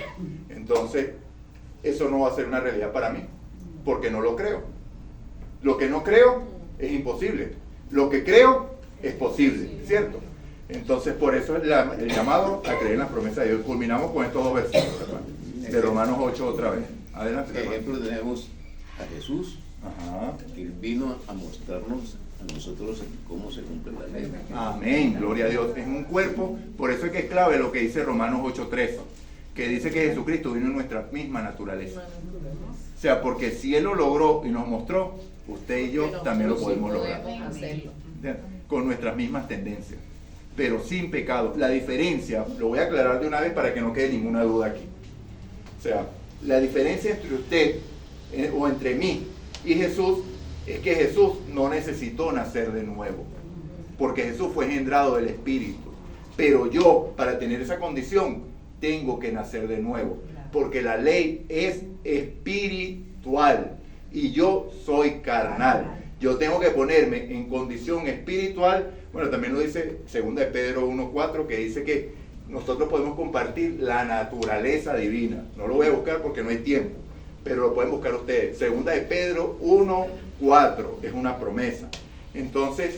[SPEAKER 1] entonces eso no va a ser una realidad para mí, porque no lo creo. Lo que no creo es imposible, lo que creo es posible, ¿cierto? Entonces por eso es el llamado a creer en las promesas de Dios. Culminamos con estos dos versículos, hermano, de Romanos 8 otra vez. Adelante,
[SPEAKER 3] Por
[SPEAKER 1] hermano.
[SPEAKER 3] ejemplo, tenemos a Jesús,
[SPEAKER 1] Ajá.
[SPEAKER 3] que vino a mostrarnos a nosotros cómo se cumple la ley.
[SPEAKER 1] Amén, gloria a Dios. Es un cuerpo, por eso es que es clave lo que dice Romanos 8:3, que dice que Jesucristo vino en nuestra misma naturaleza. O sea, porque si Él lo logró y nos mostró, usted y yo también lo podemos lograr.
[SPEAKER 6] Hacerlo.
[SPEAKER 1] Con nuestras mismas tendencias, pero sin pecado. La diferencia, lo voy a aclarar de una vez para que no quede ninguna duda aquí. O sea, la diferencia entre usted o entre mí y Jesús es que Jesús no necesitó nacer de nuevo, porque Jesús fue engendrado del Espíritu. Pero yo, para tener esa condición, tengo que nacer de nuevo, porque la ley es espiritual y yo soy carnal. Yo tengo que ponerme en condición espiritual. Bueno, también lo dice 2 de Pedro 1:4, que dice que nosotros podemos compartir la naturaleza divina. No lo voy a buscar porque no hay tiempo, pero lo pueden buscar ustedes. 2 de Pedro 1:4 es una promesa. Entonces,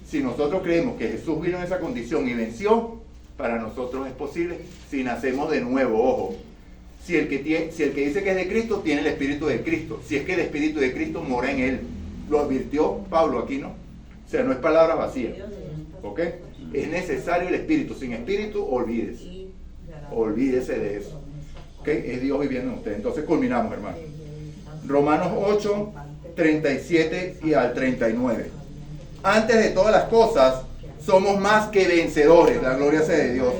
[SPEAKER 1] si nosotros creemos que Jesús vino en esa condición y venció, para nosotros es posible si nacemos de nuevo. Ojo, si el que dice que es de Cristo tiene el Espíritu de Cristo, si es que el Espíritu de Cristo mora en él. Lo advirtió Pablo aquí, ¿no? O sea, no es palabra vacía. ¿Ok? Es necesario el Espíritu. Sin Espíritu, olvídese. Olvídese de eso. ¿Ok? Es Dios viviendo en usted. Entonces culminamos, hermano. Romanos 8, 37 y al 39. Antes de todas las cosas, somos más que vencedores. La gloria sea de Dios.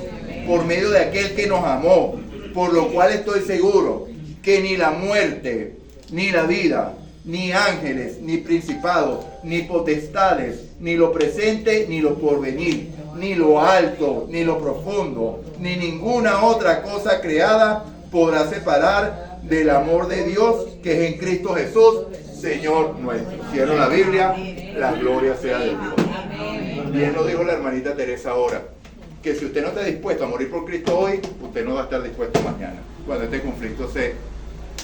[SPEAKER 1] Por medio de aquel que nos amó. Por lo cual estoy seguro que ni la muerte, ni la vida, ni ángeles, ni principados, ni potestades, ni lo presente, ni lo porvenir, ni lo alto, ni lo profundo, ni ninguna otra cosa creada podrá separar del amor de Dios que es en Cristo Jesús, Señor nuestro. Cierro la Biblia, la gloria sea de Dios. Bien lo dijo la hermanita Teresa ahora, que si usted no está dispuesto a morir por Cristo hoy, usted no va a estar dispuesto mañana, cuando este conflicto se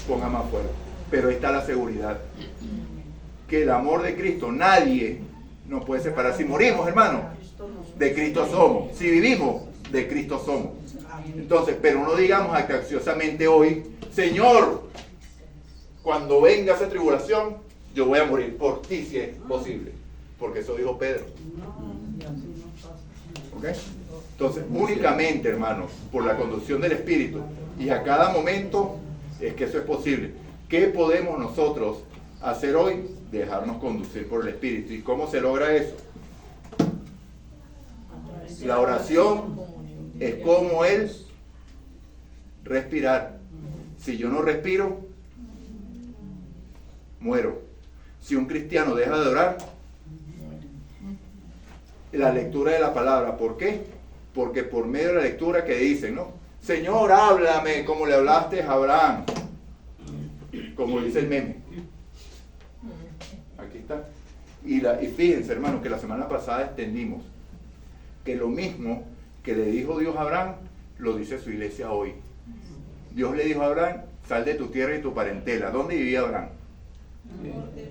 [SPEAKER 1] ponga más fuerte. Pero ahí está la seguridad, que el amor de Cristo nadie nos puede separar. Si morimos, hermano, de Cristo somos. Si vivimos, de Cristo somos. Entonces, pero no digamos acciosamente hoy, Señor, cuando venga esa tribulación, yo voy a morir por ti si es posible, porque eso dijo Pedro. ¿Ok? Entonces, únicamente, hermanos, por la conducción del Espíritu y a cada momento es que eso es posible. ¿Qué podemos nosotros hacer hoy? Dejarnos conducir por el Espíritu. ¿Y cómo se logra eso? La oración es como el respirar. Si yo no respiro, muero. Si un cristiano deja de orar, la lectura de la palabra. ¿Por qué? Porque por medio de la lectura que dicen, ¿no? Señor, háblame como le hablaste a Abraham. Como dice el meme. Aquí está. Y fíjense, hermanos, que la semana pasada extendimos que lo mismo que le dijo Dios a Abraham, lo dice su iglesia hoy. Dios le dijo a Abraham, sal de tu tierra y tu parentela. ¿Dónde vivía Abraham?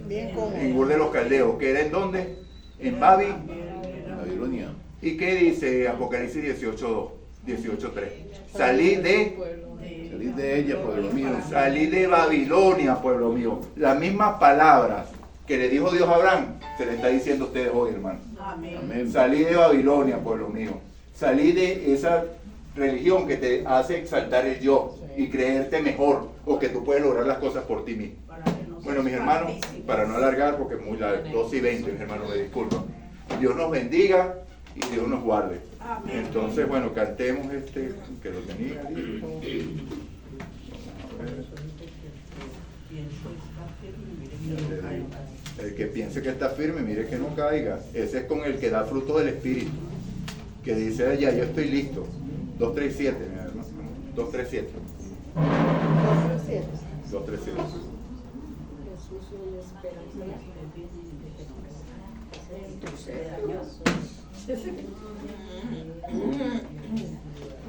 [SPEAKER 4] Bien cómodo.
[SPEAKER 1] En Ur de los Caldeos. ¿Que era en dónde? En
[SPEAKER 3] Babilonia.
[SPEAKER 1] ¿Y qué dice Apocalipsis 18:2? 18:3. Salí de
[SPEAKER 3] ella, pueblo mío.
[SPEAKER 1] Salí de Babilonia, pueblo mío. Las mismas palabras que le dijo Dios a Abraham, se le está diciendo a ustedes hoy, hermano.
[SPEAKER 3] Amén.
[SPEAKER 1] Salí de Babilonia, pueblo mío. Salí de esa religión que te hace exaltar el yo y creerte mejor, o que tú puedes lograr las cosas por ti mismo. Bueno, mis hermanos, para no alargar, porque es muy largo, 2:20, mis hermanos, me disculpan. Dios nos bendiga y Dios nos guarde. Entonces, bueno, cantemos que lo tenía ahí. El que piense que está firme, mire que no caiga. Ese es con el que da fruto del Espíritu. Que dice, ya, yo estoy listo. 2:37, mi hermano. 2:37. 2:37.
[SPEAKER 6] Jesús soy esperanza.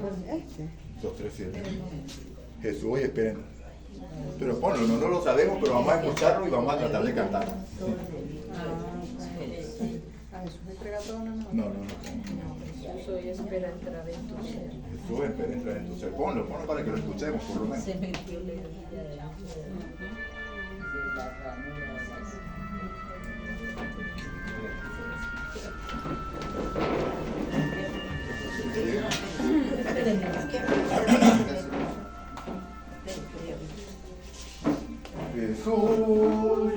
[SPEAKER 4] Pues este.
[SPEAKER 1] 2:37. Jesús, esperen. Pero ponlo, no lo sabemos, pero vamos a escucharlo y vamos a tratar de cantar.
[SPEAKER 4] A Jesús entrega todo, no.
[SPEAKER 1] No.
[SPEAKER 6] Jesús hoy espera entrar en tu ser.
[SPEAKER 1] Jesús, espera entrar en tu ser. Ponlo para que lo escuchemos, por lo menos.
[SPEAKER 6] Se metió la herida de la ranura.
[SPEAKER 1] Jesús,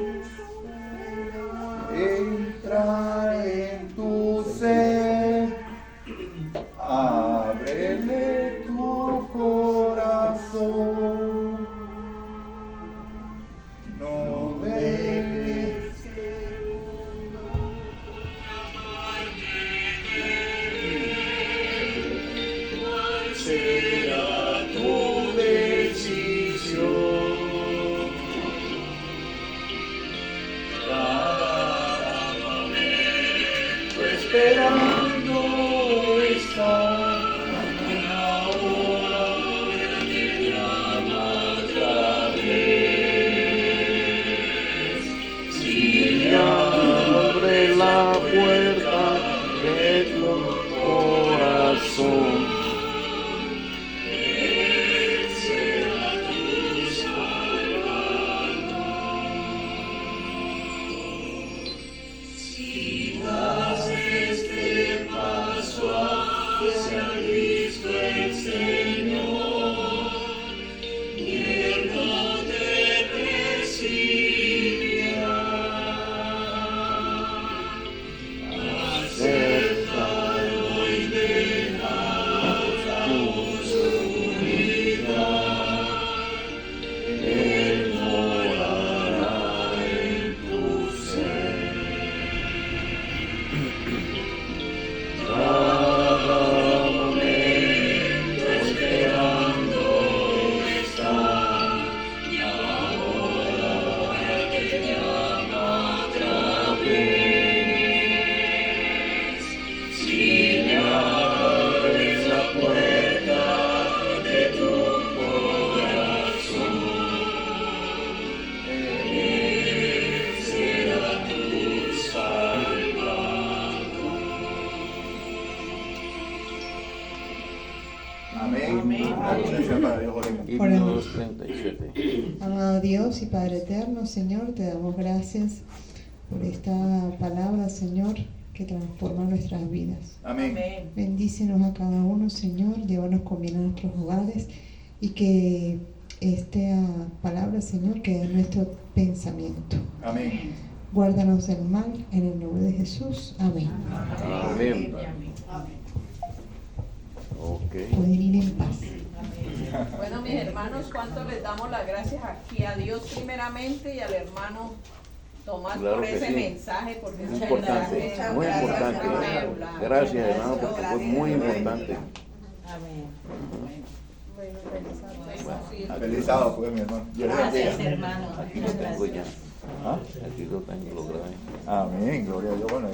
[SPEAKER 1] entra en tu ser, ábrele tu corazón, no dejes será tu decisión. Esperando está una hora que llama otra vez. Si abre la puerta de tu corazón, Él será tu salvador. Si das este paso hacia Cristo el Señor, y Él no te recibirá. Acéptalo y deja tu oscuridad. Él morará en Amén. La gloria sea para Dios. Oremos.
[SPEAKER 3] Himno 237.
[SPEAKER 4] Amado Dios y Padre eterno, Señor, te damos gracias por esta palabra, Señor, que transforma nuestras vidas.
[SPEAKER 1] Amén.
[SPEAKER 4] Bendícenos a cada uno, Señor, llévanos con bien a nuestros hogares y que esta palabra, Señor, quede en nuestro pensamiento.
[SPEAKER 1] Amén.
[SPEAKER 4] Guárdanos del mal, en el nombre de Jesús. Amén.
[SPEAKER 3] Amén. Ok.
[SPEAKER 4] Pueden ir en paz.
[SPEAKER 6] Bueno, mis hermanos, ¿cuánto les damos las gracias aquí a Dios primeramente y al hermano Tomás
[SPEAKER 3] Claro
[SPEAKER 6] por
[SPEAKER 3] que
[SPEAKER 6] ese
[SPEAKER 3] sí.
[SPEAKER 6] mensaje? Porque
[SPEAKER 3] Muy
[SPEAKER 6] ese
[SPEAKER 3] importante,
[SPEAKER 6] mensaje
[SPEAKER 3] muy
[SPEAKER 6] es
[SPEAKER 3] importante.
[SPEAKER 6] espectacular.
[SPEAKER 3] Gracias, hermano, porque fue muy importante.
[SPEAKER 1] Feliz sábado, pues, mi hermano. Dios les bendiga.
[SPEAKER 3] Aquí lo tengo ya.
[SPEAKER 1] ¿Ah?
[SPEAKER 3] Aquí lo tengo, lo grabé.
[SPEAKER 1] Amén. Gloria a Dios. Bueno,